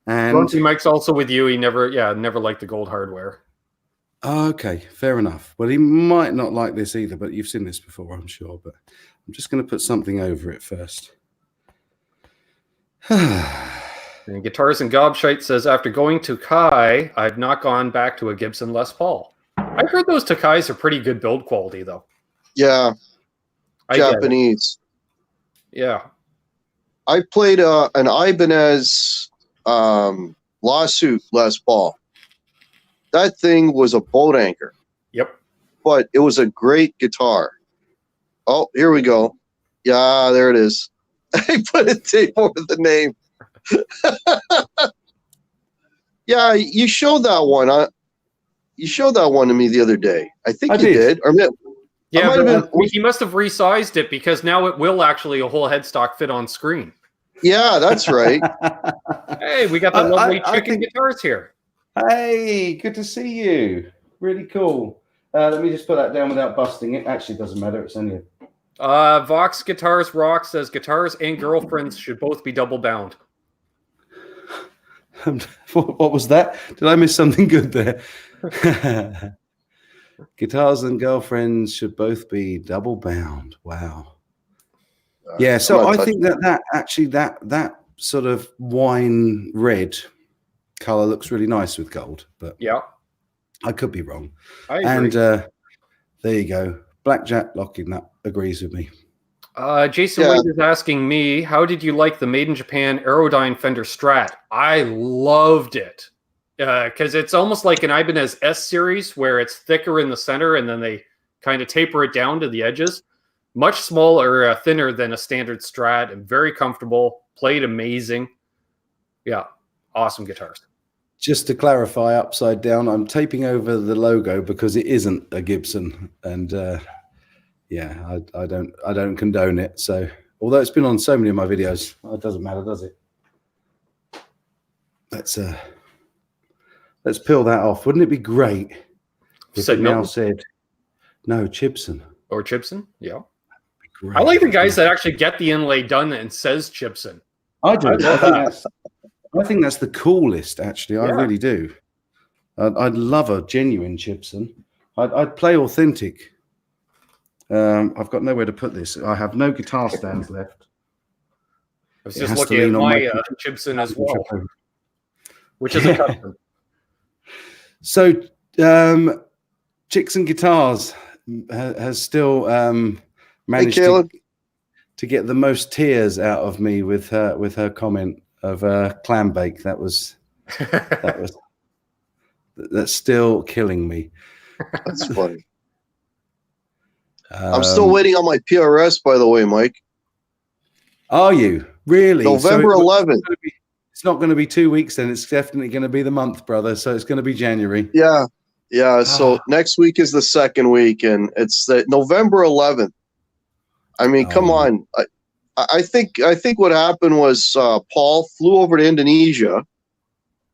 And
Grumpy Mike's also with you. He never liked the gold hardware.
Okay, fair enough. Well, he might not like this either, but you've seen this before, I'm sure. But I'm just going to put something over it first.
And Guitars and Gobshite says, after going to Kai, I've not gone back to a Gibson Les Paul. I've heard those Takais are pretty good build quality, though.
Yeah, Japanese.
Yeah.
I played an Ibanez Lawsuit Les Paul. That thing was a boat anchor.
Yep.
But it was a great guitar. Oh, here we go. Yeah, there it is. I put a tape over the name. Yeah, you showed that one. You showed that one to me the other day. I think you did. Or
he must have resized it because now it will actually a whole headstock fit on screen.
Yeah, that's right.
Hey, we got the lovely chicken guitars here.
Hey, good to see you. Really cool. Let me just put that down without busting it. Actually, it doesn't matter. It's only
Vox Guitars Rock says guitars and girlfriends should both be double bound.
What was that? Did I miss something good there? Guitars and girlfriends should both be double bound. Wow. Yeah, so I think that sort of wine red color looks really nice with gold, but
yeah,
I could be wrong.
I agree.
And there you go. Blackjack Locking that agrees with me.
Jason Wade is asking me, how did you like the Made in Japan Aerodyne Fender Strat? I loved it because it's almost like an Ibanez S series where it's thicker in the center and then they kind of taper it down to the edges. Much smaller, thinner than a standard Strat, and very comfortable. Played amazing. Yeah, awesome guitars.
Just to clarify, upside down, I'm taping over the logo because it isn't a Gibson, and I don't condone it. So, although it's been on so many of my videos, it doesn't matter, does it? Let's peel that off. Wouldn't it be great if it now said no Chibson
or Chibson? Yeah. I like the guys that actually get the inlay done and says Chibson.
I do. I think that's the coolest, actually. I really do. I'd love a genuine Chibson. I'd play authentic. I've got nowhere to put this. I have no guitar stands left.
I was just looking at my Chibson as well, which is a custom.
So, Chicks and Guitars has still managed to get the most tears out of me with her comment of clam bake. That's still killing me.
That's funny. I'm still waiting on my PRS, by the way, Mike.
Are you? Really?
November 11th.
It's not going to be 2 weeks then. It's definitely going to be the month, brother. So it's going to be January.
Yeah. So next week is the second week, and it's the November 11th. I mean, come on. I think what happened was Paul flew over to Indonesia,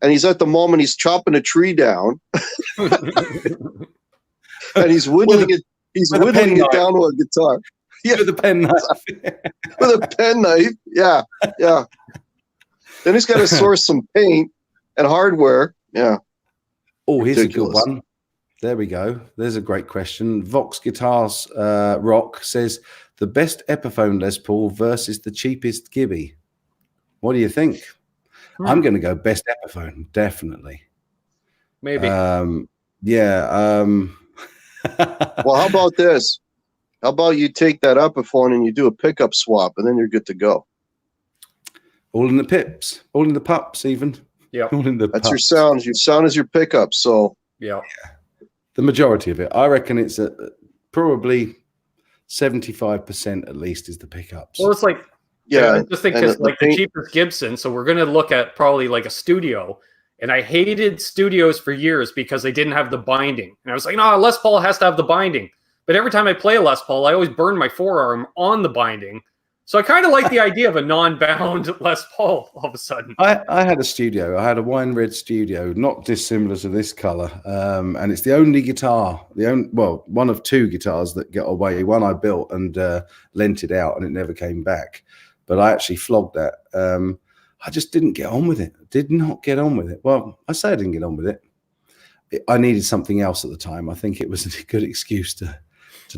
and he's at the moment he's chopping a tree down, and he's whittling it. He's whittling it down to a guitar. Yeah,
with a pen knife.
With a pen knife. Yeah. Then he's got to source some paint and hardware. Yeah.
Oh, here's a good one. There we go. There's a great question. Vox Guitars Rock says, the best Epiphone Les Paul versus the cheapest Gibby. What do you think? I'm going to go best Epiphone, definitely.
Maybe.
Yeah.
Well, how about this? How about you take that Epiphone and you do a pickup swap, and then you're good to go.
All in the pips, all in the pups, even.
Yeah.
That's your sound. Your sound is your pickup. So
yeah.
The majority of it, I reckon, it's probably 75% at least is the pickups.
Well, it's like,
yeah,
I just think because like the cheapest Gibson, so we're going to look at probably like a studio. And I hated studios for years because they didn't have the binding. And I was like, no, Les Paul has to have the binding. But every time I play a Les Paul, I always burn my forearm on the binding. So I kind of like the idea of a non-bound Les Paul all of a sudden.
I had a studio. I had a wine red studio, not dissimilar to this color. And it's the only guitar, one of two guitars that got away. One I built and lent it out, and it never came back. But I actually flogged that. I just didn't get on with it. Did not get on with it. Well, I say I didn't get on with it. I needed something else at the time. I think it was a good excuse to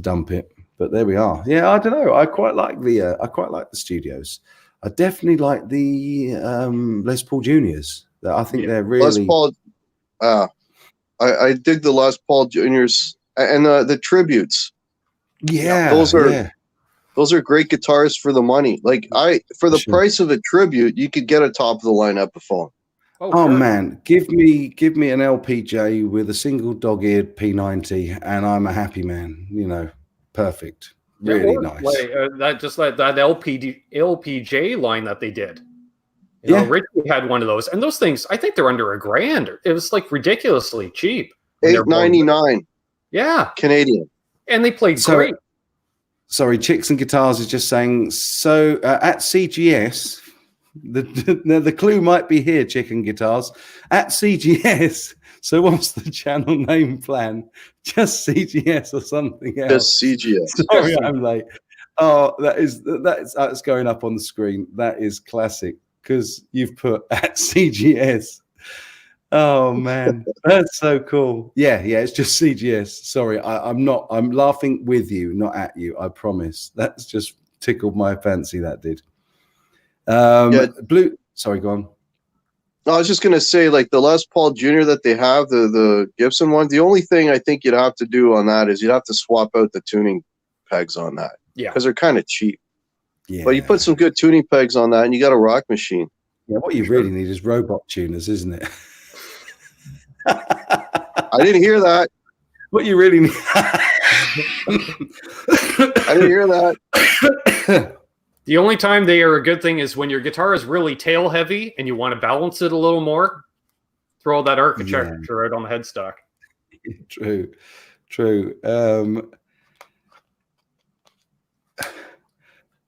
dump it. But there we are. Yeah, I don't know. I quite like the studios. I definitely like the Les Paul Juniors. I think they're really
Les Paul. I dig the Les Paul Juniors and the tributes.
Yeah,
those are great guitars for the money. Like for the price of a tribute, you could get a top of the line Epiphone.
Oh sure. Man, give me an LPJ with a single dog-eared P90, and I'm a happy man. You know. Perfect. Really nice.
That LPJ line that they did. You know, Richie had one of those, and those things, I think they're under $1,000. It was like ridiculously cheap.
$8.99.
Yeah,
Canadian.
And they played great.
Sorry, Chicks and Guitars is just saying. So at CGS, the clue might be here. Chicken Guitars at CGS. So what's the channel name plan? Just CGS or something else?
Just CGS.
Sorry, I'm late. Oh, that's going up on the screen. That is classic because you've put at CGS. Oh man, that's so cool. Yeah, it's just CGS. Sorry, I'm laughing with you, not at you. I promise. That's just tickled my fancy. That did. Blue. Sorry, go on.
No, I was just gonna say, like the Les Paul Jr. that they have, the Gibson one. The only thing I think you'd have to do on that is you'd have to swap out the tuning pegs on that.
Yeah,
because they're kind of cheap.
Yeah,
but you put some good tuning pegs on that, and you got a rock machine.
Yeah, what you really need is robot tuners, isn't it?
I didn't hear that.
What you really need?
I didn't hear that.
The only time they are a good thing is when your guitar is really tail heavy and you want to balance it a little more. Throw that architecture out on the headstock.
True.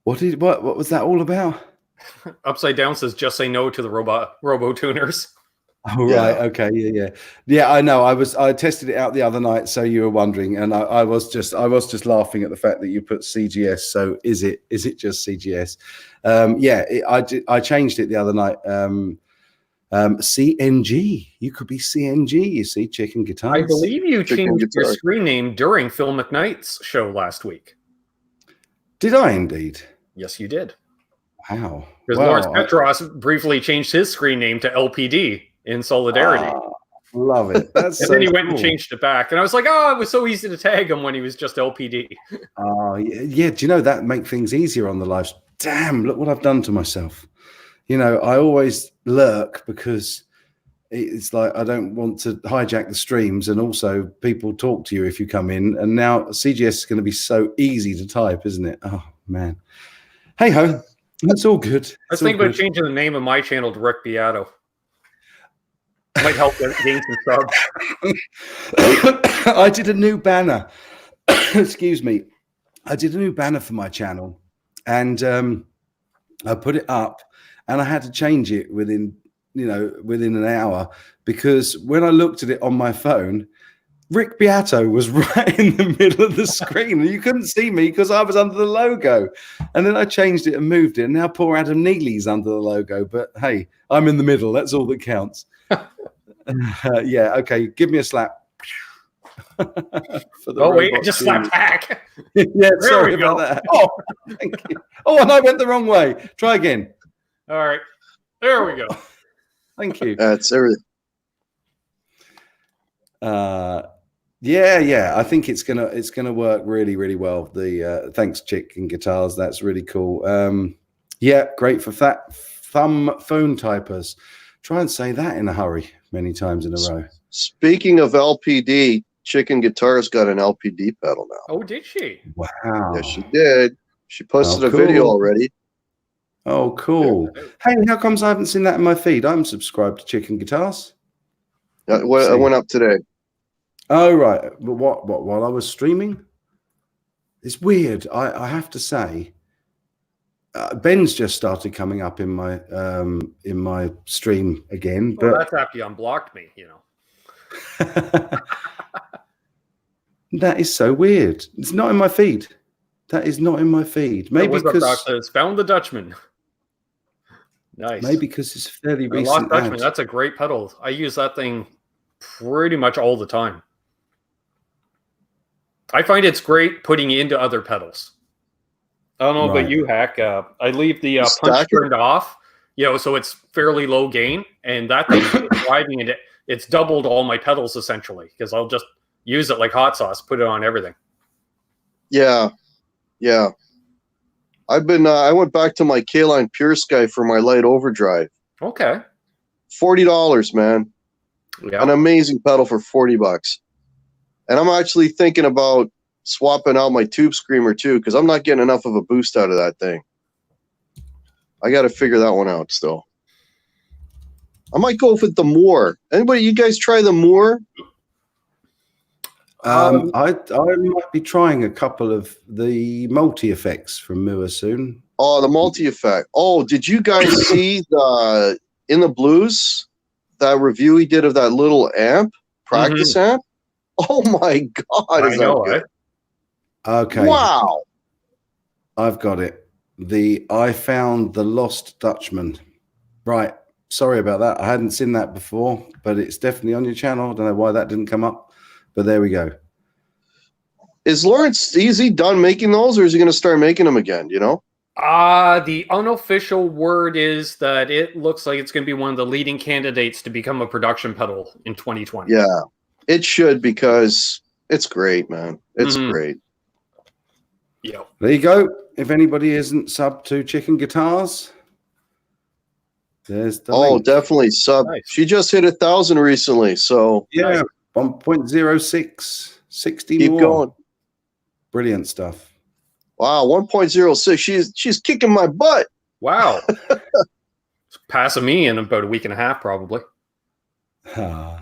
What was that all about?
Upside Down says just say no to the robo tuners.
Oh right, okay, yeah. I know. I tested it out the other night, so you were wondering, and I was just laughing at the fact that you put CGS. So is it just CGS? I changed it the other night. CNG. You could be CNG. You see, Chicken Guitars.
I believe you changed your screen name during Phil McKnight's show last week.
Did I indeed?
Yes, you did.
Wow.
Because Lawrence Petros briefly changed his screen name to LPD in solidarity.
Love it. That's
and then he went and changed it back. And I was like, it was so easy to tag him when he was just LPD.
Yeah. Do you know that make things easier on the lives? Damn, look what I've done to myself. You know, I always lurk because it's like I don't want to hijack the streams, and also people talk to you if you come in. And now CGS is going to be so easy to type, isn't it? Oh man. Hey ho. That's all good.
I was
It's all
thinking about
good.
changing the name of my channel to Rick Beato. Might help gain some subs.
I did a new banner. Excuse me. I did a new banner for my channel, and I put it up, and I had to change it within an hour, because when I looked at it on my phone, Rick Beato was right in the middle of the screen, and you couldn't see me because I was under the logo. And then I changed it and moved it, and now poor Adam Neely's under the logo. But hey, I'm in the middle. That's all that counts. Yeah, okay. Give me a slap. For the
Wait, I
robot
just
genius.
slapped back.
Yeah, sorry
we go.
about that. Oh, thank you. Oh, and I went the wrong way. Try again.
All right, there we go.
Thank you.
That's everything.
Yeah. I think it's gonna work really, really well. The thanks, Chicken Guitars. That's really cool. Yeah, great for thumb phone typers. Try and say that in a hurry many times in a row.
Speaking of LPD, Chicken Guitars got an LPD pedal now.
Oh, did she?
Wow.
Yes, she did. She posted a
cool.
video already.
Oh, cool. Hey, how comes I haven't seen that in my feed? I'm subscribed to Chicken Guitars.
I went up today.
Oh, right. But what? While I was streaming? It's weird. I have to say, Ben's just started coming up in my stream again.
Well,
But
that's after you unblocked me, you know.
that is so weird. It's not in my feed. That is not in my feed. Maybe because
it's found the Dutchman. Nice.
Maybe because it's a fairly
The
recent
Lost Dutchman.
ad.
That's a great pedal. I use that thing pretty much all the time. I find it's great putting into other pedals. I don't know about you, Hack. I leave the punch turned off, so it's fairly low gain, and that thing is driving it. It's doubled all my pedals essentially, because I'll just use it like hot sauce, put it on everything.
Yeah. I went back to my K-Line Pure Sky for my light overdrive.
Okay.
$40, man.
Yeah.
An amazing pedal for $40. And I'm actually thinking about swapping out my Tube Screamer too, because I'm not getting enough of a boost out of that thing. I got to figure that one out still. I might go with the Moore. Anybody, you guys try the Moore?
I might be trying a couple of the multi effects from Moore soon.
Oh, the multi effect. Oh, did you guys see the In the Blues, that review he did of that little amp, practice amp? Oh my God! Is that good?
Okay.
Wow.
I've got it. I found the Lost Dutchman. Right. Sorry about that. I hadn't seen that before, but it's definitely on your channel. I don't know why that didn't come up, but there we go.
Is Lawrence, is he done making those, or is he going to start making them again? You know?
The unofficial word is that it looks like it's going to be one of the leading candidates to become a production pedal in 2020.
Yeah, it should, because it's great, man. It's great.
Yeah.
There you go. If anybody isn't subbed to Chicken Guitars, there's the link.
Definitely sub. Nice. She just hit 1,000 recently, so
yeah, 1.06, 60
keep
more.
Going.
Brilliant stuff.
Wow, 1.06. She's kicking my butt.
Wow. Passing me in about a week and a half, probably.
My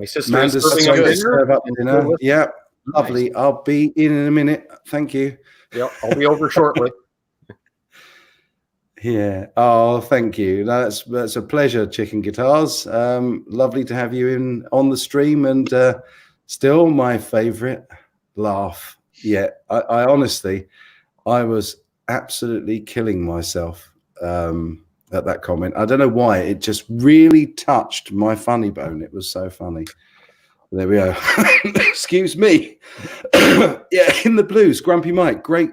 sister is serving up dinner.
Yeah, lovely. Nice. I'll be in a minute. Thank you.
Yep, I'll be over shortly.
Yeah. Oh, thank you. That's a pleasure, Chicken Guitars. Lovely to have you on the stream, and still my favorite laugh. Yeah, I honestly, I was absolutely killing myself at that comment. I don't know why. It just really touched my funny bone. It was so funny. There we go. Excuse me. Yeah, In the Blues, Grumpy Mike. Great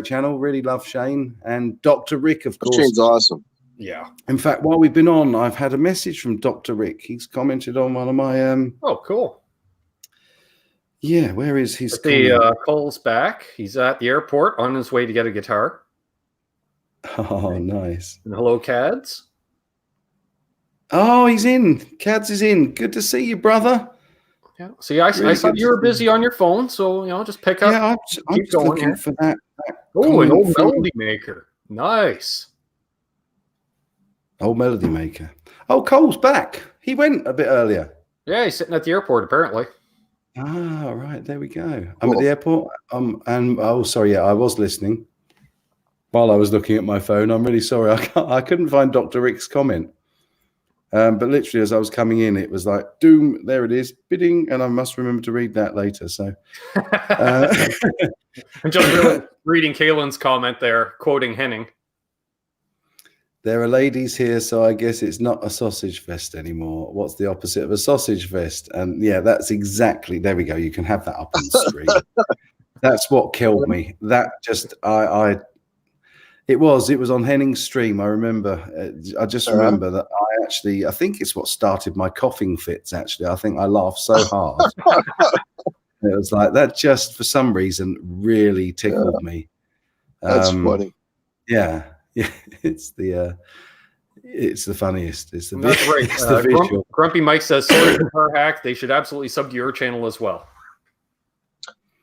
channel. Really love Shane. And Dr. Rick, of course.
Shane's awesome.
Yeah.
In fact, while we've been on, I've had a message from Dr. Rick. He's commented on one of my
Oh, cool.
Yeah, where is his
Cole's back. He's at the airport on his way to get a guitar.
Oh, nice.
And hello, Cads.
Oh, he's in. Cads is in. Good to see you, brother.
Yeah. See, I saw you were busy on your phone, so just pick up.
Yeah, I'm just looking for that
Oh, an old
Comment
melody maker. Nice.
Old melody maker. Oh, Cole's back. He went a bit earlier.
Yeah, he's sitting at the airport apparently.
Ah, right. There we go. I'm
Cool.
at the airport. And oh, sorry. Yeah, I was listening while I was looking at my phone. I'm really sorry. I couldn't find Dr. Rick's comment. But literally, as I was coming in, it was like, doom, there it is, bidding. And I must remember to read that later. So
I'm just reading Kaylin's comment there, quoting Henning.
there are ladies here, so I guess it's not a sausage fest anymore. What's the opposite of a sausage fest? And yeah, that's exactly, there we go. You can have that up on the screen. That's what killed me. That just, it was on Henning's stream. I remember, I just remember that I think it's what started my coughing fits. Actually, I think I laughed so hard. It was like that just for some reason really tickled me.
That's funny.
Yeah. Yeah, it's the funniest. It's the
That's right.
It's the visual.
Grumpy Mike says, sorry, Guitar Hack. They should absolutely sub to your channel as well.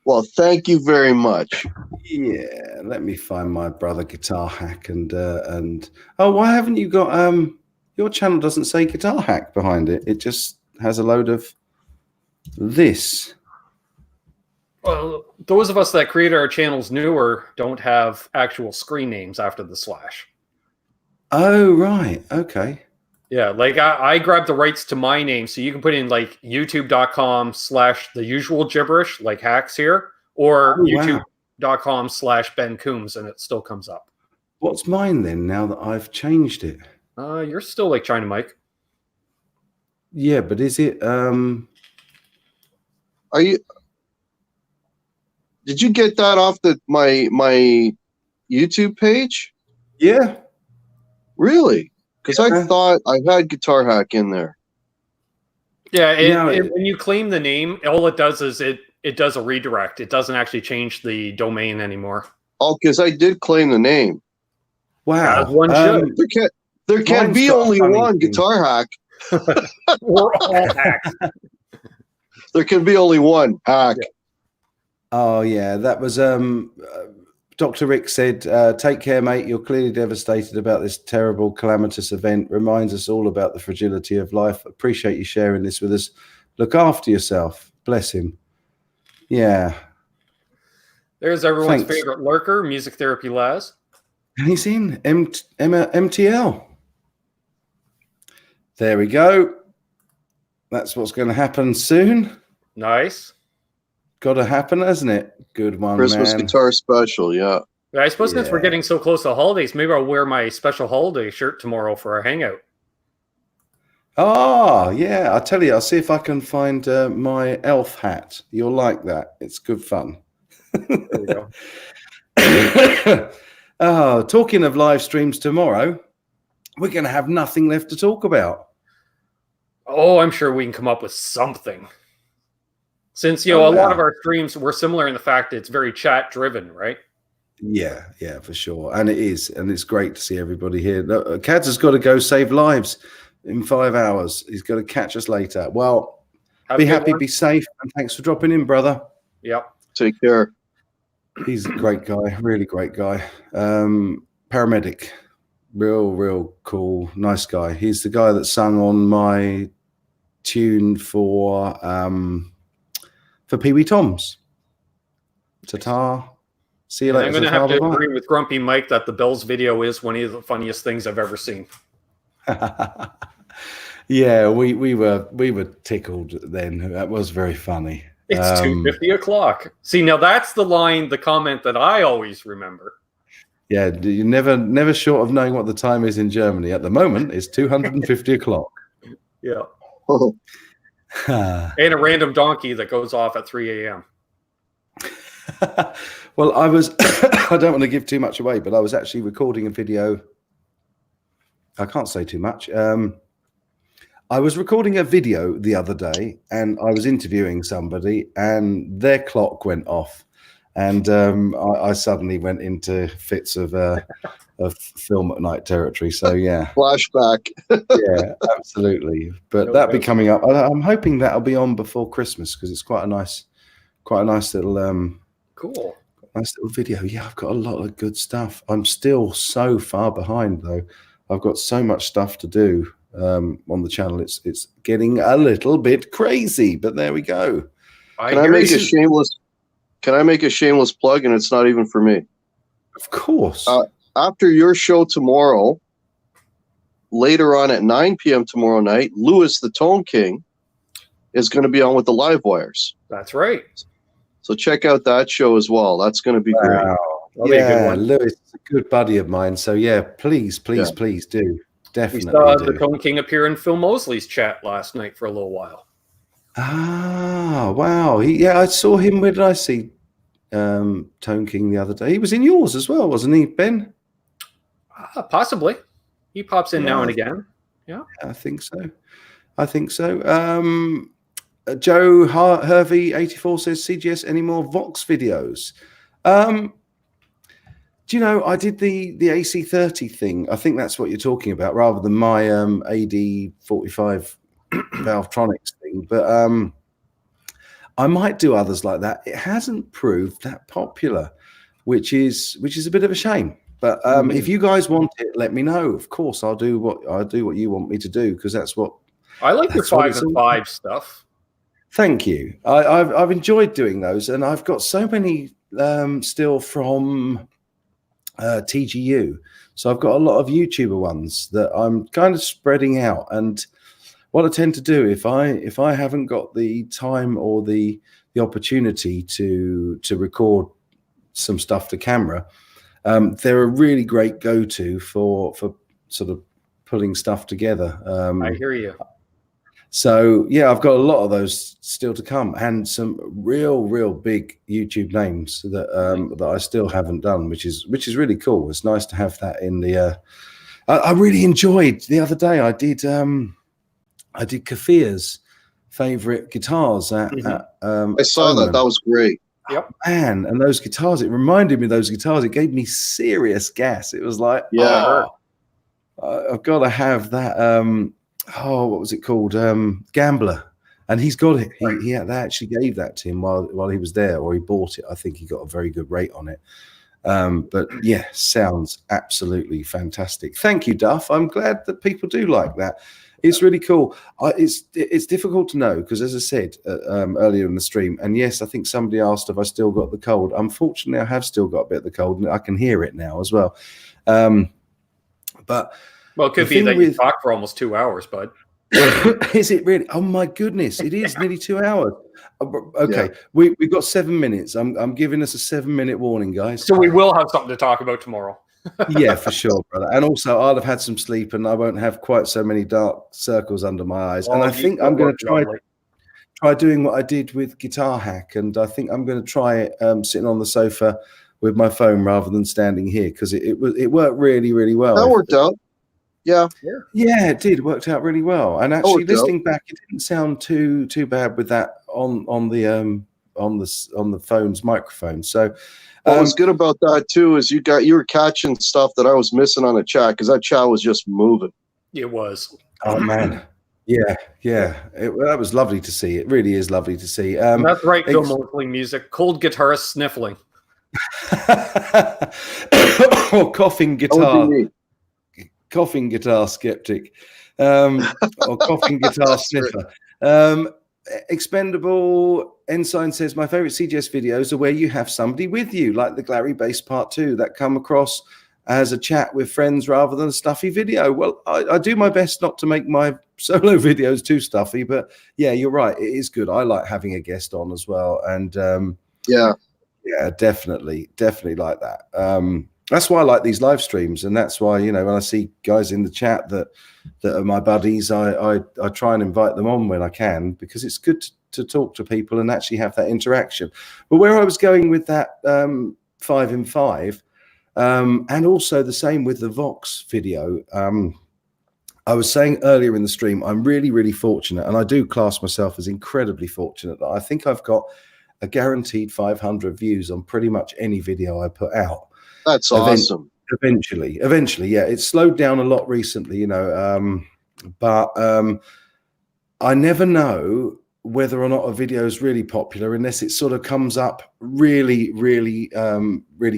Well, thank you very much.
Yeah, let me find my brother Guitar Hack and oh, why haven't you got your channel doesn't say Guitar Hack behind it? It just has a load of this.
Well, those of us that create our channels newer don't have actual screen names after the slash.
Oh, right. Okay.
Yeah, like I grabbed the rights to my name, so you can put in like youtube.com/the usual gibberish, like hacks here, or youtube.com/Ben Coombs, and it still comes up.
What's mine then now that I've changed it?
You're still like China Mike.
Yeah, but is it
Are you? Did you get that off my YouTube page?
Yeah.
Really? Because I thought I had Guitar Hack in there.
Yeah, when you claim the name, all it does is it does a redirect. It doesn't actually change the domain anymore.
Oh, because I did claim the name.
Wow.
One should.
There can be only one
thing.
Guitar Hack.
We're all hacks.
There can be only one hack.
Yeah. Oh yeah, that was Dr. Rick said, take care, mate. You're clearly devastated about this terrible, calamitous event. Reminds us all about the fragility of life. Appreciate you sharing this with us. Look after yourself. Bless him. Yeah.
There's everyone's favorite lurker, Music Therapy Laz.
And he's in MTL. There we go. That's what's going to happen soon.
Nice.
Got to happen, hasn't it? Good one,
Christmas
man.
guitar special, yeah.
I suppose since we're getting so close to the holidays, maybe I'll wear my special holiday shirt tomorrow for our hangout.
Oh, yeah. I'll tell you, I'll see if I can find my elf hat. You'll like that. It's good fun.
There we go.
Oh, talking of live streams tomorrow, we're going to have nothing left to talk about.
Oh, I'm sure we can come up with something. Since, a lot of our streams were similar in the fact that it's very chat driven, right?
Yeah, for sure. And it is. And it's great to see everybody here. Cads has got to go save lives in 5 hours. He's got to catch us later. Well, be happy, be safe. And thanks for dropping in, brother.
Yep.
Take care.
He's a great guy. Really great guy. Paramedic. Real cool. Nice guy. He's the guy that sung on my tune for Pee Wee Tom's. Ta-ta. See you later.
I'm going to have to agree with Grumpy Mike that the Bills video is one of the funniest things I've ever seen.
Yeah, we were tickled then. That was very funny.
It's 2:50 o'clock. See, now that's the comment that I always remember.
Yeah, you're never short of knowing what the time is in Germany. At the moment, it's 250 o'clock.
Yeah. And a random donkey that goes off at 3 a.m.
Well, I was, I don't want to give too much away, but I was actually recording a video. I can't say too much. I was recording a video the other day and I was interviewing somebody and their clock went off. And I suddenly went into fits of film at night territory. So, yeah.
Flashback.
Yeah, absolutely. But that'll be coming up. I'm hoping that'll be on before Christmas because it's quite a nice little
cool.
Nice little video. Yeah, I've got a lot of good stuff. I'm still so far behind though. I've got so much stuff to do on the channel. It's getting a little bit crazy, but there we go.
Can I make a shameless plug? And it's not even for me.
Of course.
After your show tomorrow, later on at 9 p.m. tomorrow night, Lewis the Tone King is going to be on with the Live Wires.
That's right.
So check out that show as well. That's going to be great.
That'll be a good one.
Lewis is a good buddy of mine. So yeah, please do. Definitely.
We saw the Tone King appear in Phil Mosley's chat last night for a little while.
Ah, wow. I saw him. Where did I see Tone King the other day? He was in yours as well, wasn't he, Ben?
Possibly. He pops in now and again. Yeah,
I think so. Joe Hervey 84 says, CGS any more Vox videos? Do you know, I did the AC30 thing. I think that's what you're talking about, rather than my AD45 Valvetronics thing. But I might do others like that. It hasn't proved that popular, which is a bit of a shame. But if you guys want it, let me know. Of course, I'll do what you want me to do, because that's what
I like your 5 and 5 stuff.
Thank you. I've enjoyed doing those, and I've got so many still from TGU. So I've got a lot of YouTuber ones that I'm kind of spreading out. And what I tend to do, if I haven't got the time or the opportunity to record some stuff to camera, they're a really great go-to for sort of pulling stuff together.
I hear you.
So yeah, I've got a lot of those still to come, and some real big YouTube names that I still haven't done, which is really cool. It's nice to have that in the. I really enjoyed the other day. I did Kafir's favorite guitars at
I saw
Oman.
that was great.
Yep.
Man, and those guitars, it reminded me of those guitars. It gave me serious gas. It was like,
Yeah.
I've got to have that. What was it called? Gambler. And he's got it. They actually gave that to him while he was there, or he bought it. I think he got a very good rate on it. But yeah, sounds absolutely fantastic. Thank you, Duff. I'm glad that people do like that. It's really cool. It's difficult to know, because, as I said earlier in the stream, and yes, I think somebody asked if I still got the cold. Unfortunately, I have still got a bit of the cold, and I can hear it now as well. But
well, it could be that you talked for almost 2 hours, bud.
Is it really? Oh my goodness! It is nearly 2 hours. Okay, we've got 7 minutes. I'm giving us a 7-minute warning, guys.
So we will have something to talk about tomorrow.
Yeah, for sure, brother. And also, I'll have had some sleep, and I won't have quite so many dark circles under my eyes. And I think I'm going to try doing what I did with Guitar Hack, and I think I'm going to try it sitting on the sofa with my phone rather than standing here, because it worked really well.
That worked out. Yeah,
it did. Worked out really well. And actually, listening back, it didn't sound too bad with that on the phone's microphone. So
what was good about that too is you were catching stuff that I was missing on the chat, because that chat was just moving.
It was.
Oh man, yeah. That was lovely to see. It really is lovely to see.
That's right, Phil Mosley music. Cold guitarist sniffling.
Or coughing guitar. Coughing guitar skeptic, or coughing guitar sniffer. Expendable Ensign says, my favorite CGS videos are where you have somebody with you, like the Glary Bass Part 2, that come across as a chat with friends rather than a stuffy video. Well, I do my best not to make my solo videos too stuffy, but yeah, you're right. It is good. I like having a guest on as well. And yeah, definitely like that. That's why I like these live streams, and that's why, when I see guys in the chat that are my buddies, I try and invite them on when I can, because it's good to talk to people and actually have that interaction. But where I was going with that 5 in 5, and also the same with the Vox video, I was saying earlier in the stream, I'm really fortunate, and I do class myself as incredibly fortunate, that I think I've got a guaranteed 500 views on pretty much any video I put out.
That's awesome.
Eventually, yeah. It's slowed down a lot recently, but I never know whether or not a video is really popular unless it sort of comes up really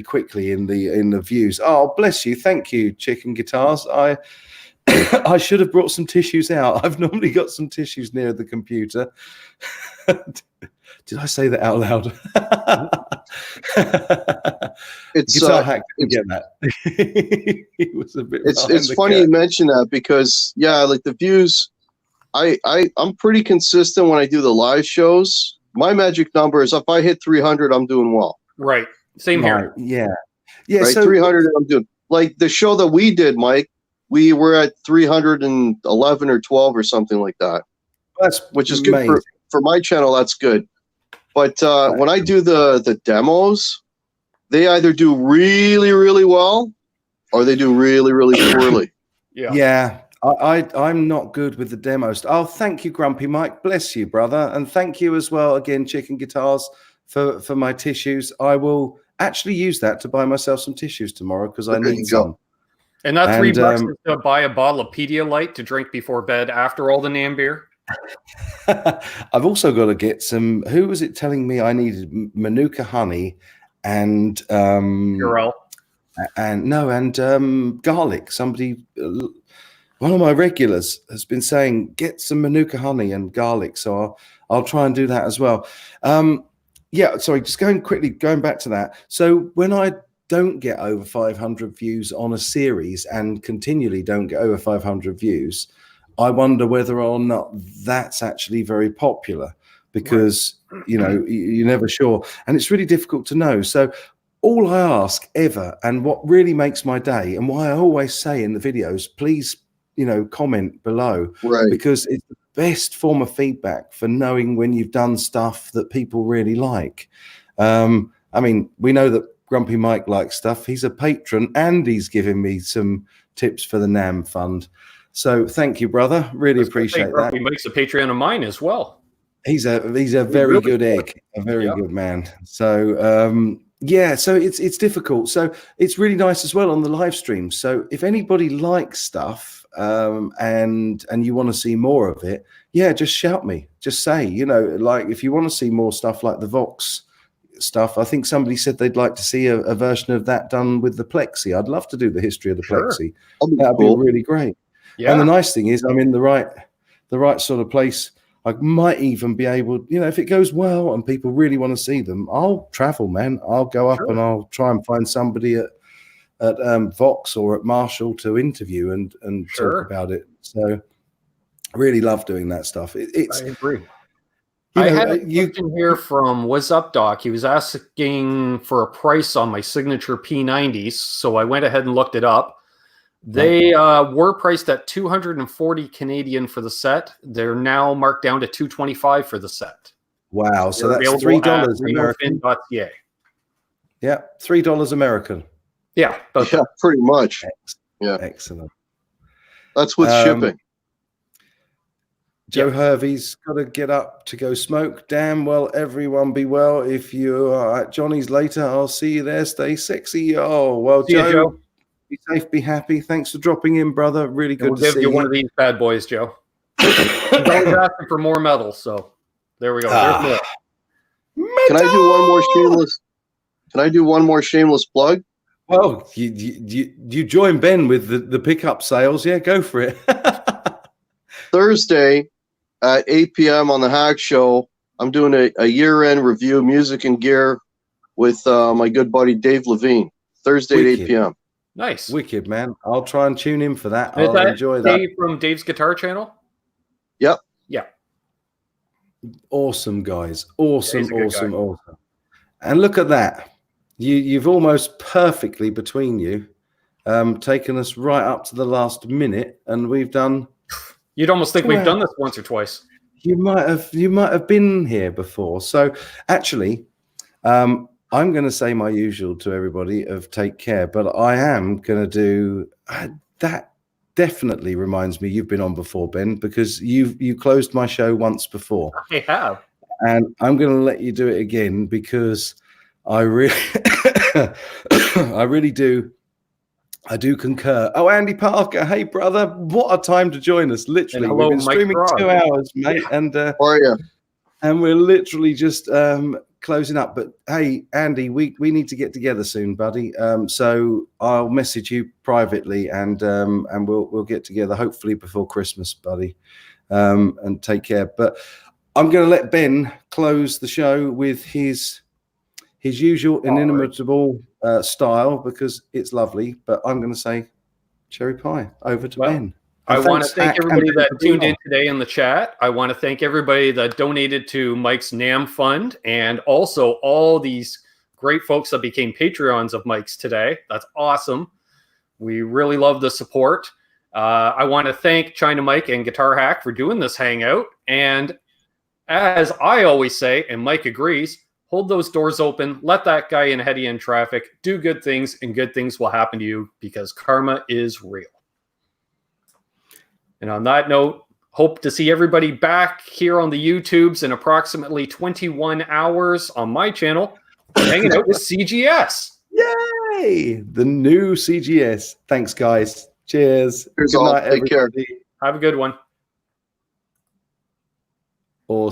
quickly in the views. Oh, bless you. Thank you, Chicken Guitars. I should have brought some tissues out. I've normally got some tissues near the computer. Did I say that out loud?
It's
Guitar hack didn't get that. He was a bit.
It's funny you mention that because like the views, I'm pretty consistent when I do the live shows. My magic number is if I hit 300, I'm doing well.
Right. Same here.
Yeah.
Right. So 300, I'm doing like the show that we did, Mike. We were at 311 or 12 or something like that. Which is
amazing.
Good for my channel. That's good. But when I do the demos, they either do really, really well or they do really, really poorly.
Yeah. I'm not good with the demos. Oh, thank you, Grumpy Mike. Bless you, brother. And thank you as well, again, Chicken Guitars, for my tissues. I will actually use that to buy myself some tissues tomorrow because I need some.
And that $3 is to buy a bottle of Pedialyte to drink before bed after all the NAMM beer.
I've also got to get some. Who was it telling me I needed Manuka honey and
Purell?
And garlic. Somebody, one of my regulars, has been saying get some Manuka honey and garlic. So I'll try and do that as well. Sorry, just going back to that. So when I don't get over 500 views on a series and continually don't get over 500 views, I wonder whether or not that's actually very popular because, you're never sure. And it's really difficult to know. So all I ask ever, and what really makes my day, and why I always say in the videos, please, comment below,
right?
Because it's the best form of feedback for knowing when you've done stuff that people really like. I mean, we know that Grumpy Mike likes stuff. He's a patron and he's giving me some tips for the NAMM fund. So thank you, brother. Really appreciate that.
Grumpy Mike's a Patreon of mine as well.
He's a very good egg, a very good man. So so it's difficult. So it's really nice as well on the live stream. So if anybody likes stuff and you want to see more of it, just shout me. Just say, like if you want to see more stuff like the Vox stuff, I think somebody said they'd like to see a version of that done with the Plexi. I'd love to do the history of the Plexi. That'd be really great. Yeah. And the nice thing is I'm in the right sort of place. I might even be able, if it goes well and people really want to see them, I'll travel, man. I'll go up and I'll try and find somebody at Vox or at Marshall to interview and talk about it. So I really love doing that stuff. I
agree. I had a question here from What's Up Doc. He was asking for a price on my signature P90s, so I went ahead and looked it up. They were priced at 240 Canadian for the set. They're now marked down to 225 for the set.
Wow! So that's $3 American. Yeah, $3 American.
Yeah,
pretty much.
Yeah, excellent.
That's with shipping.
Joe Hervey's got to get up to go smoke. Damn well, everyone be well. If you are at Johnny's later, I'll see you there. Stay sexy. Oh, well, Joe. Be safe, be happy. Thanks for dropping in, brother. Really good to see you. We'll give you
one of these bad boys, Joe. He's always asking for more medals, so there we go. There's more.
Can I do one more shameless plug?
Well, you join Ben with the pickup sales. Yeah, go for it.
Thursday at 8 p.m. on the Hack Show, I'm doing a year-end review of music and gear with my good buddy Dave Levine. Thursday at 8 p.m.
Nice.
Wicked, man. I'll try and tune in for that. I'll enjoy that.
Dave from Dave's Guitar Channel?
Yep.
Yeah.
Awesome, guys. Awesome. And look at that. You've almost perfectly between you taken us right up to the last minute, and we've done...
You'd almost think we've done this once or twice.
You might have been here before. So actually... I'm going to say my usual to everybody of take care, but I am going to do that. Definitely reminds me you've been on before, Ben, because you closed my show once before.
I have,
and I'm going to let you do it again because I really, I do concur. Oh, Andy Parker, hey brother, what a time to join us! Literally, we've been streaming 2 hours, mate. And
how are you?
And we're literally just closing up. But hey, Andy, we need to get together soon, buddy. So I'll message you privately, and we'll get together hopefully before Christmas, buddy. And take care. But I'm going to let Ben close the show with his usual inimitable style, because it's lovely. But I'm going to say cherry pie. Over to Ben.
I want to thank everybody that tuned in today in the chat. I want to thank everybody that donated to Mike's NAMM fund, and also all these great folks that became Patreons of Mike's today. That's awesome. We really love the support. I want to thank China Mike and Guitar Hack for doing this hangout. And as I always say, and Mike agrees, hold those doors open, let that guy in ahead of you in traffic, do good things, and good things will happen to you, because karma is real. And on that note, hope to see everybody back here on the YouTubes in approximately 21 hours on my channel, hanging out with CGS.
Yay! The new CGS. Thanks, guys. Cheers.
Cheers
Good
all.
night,
Take care.
everybody.
Have a good one.
Awesome.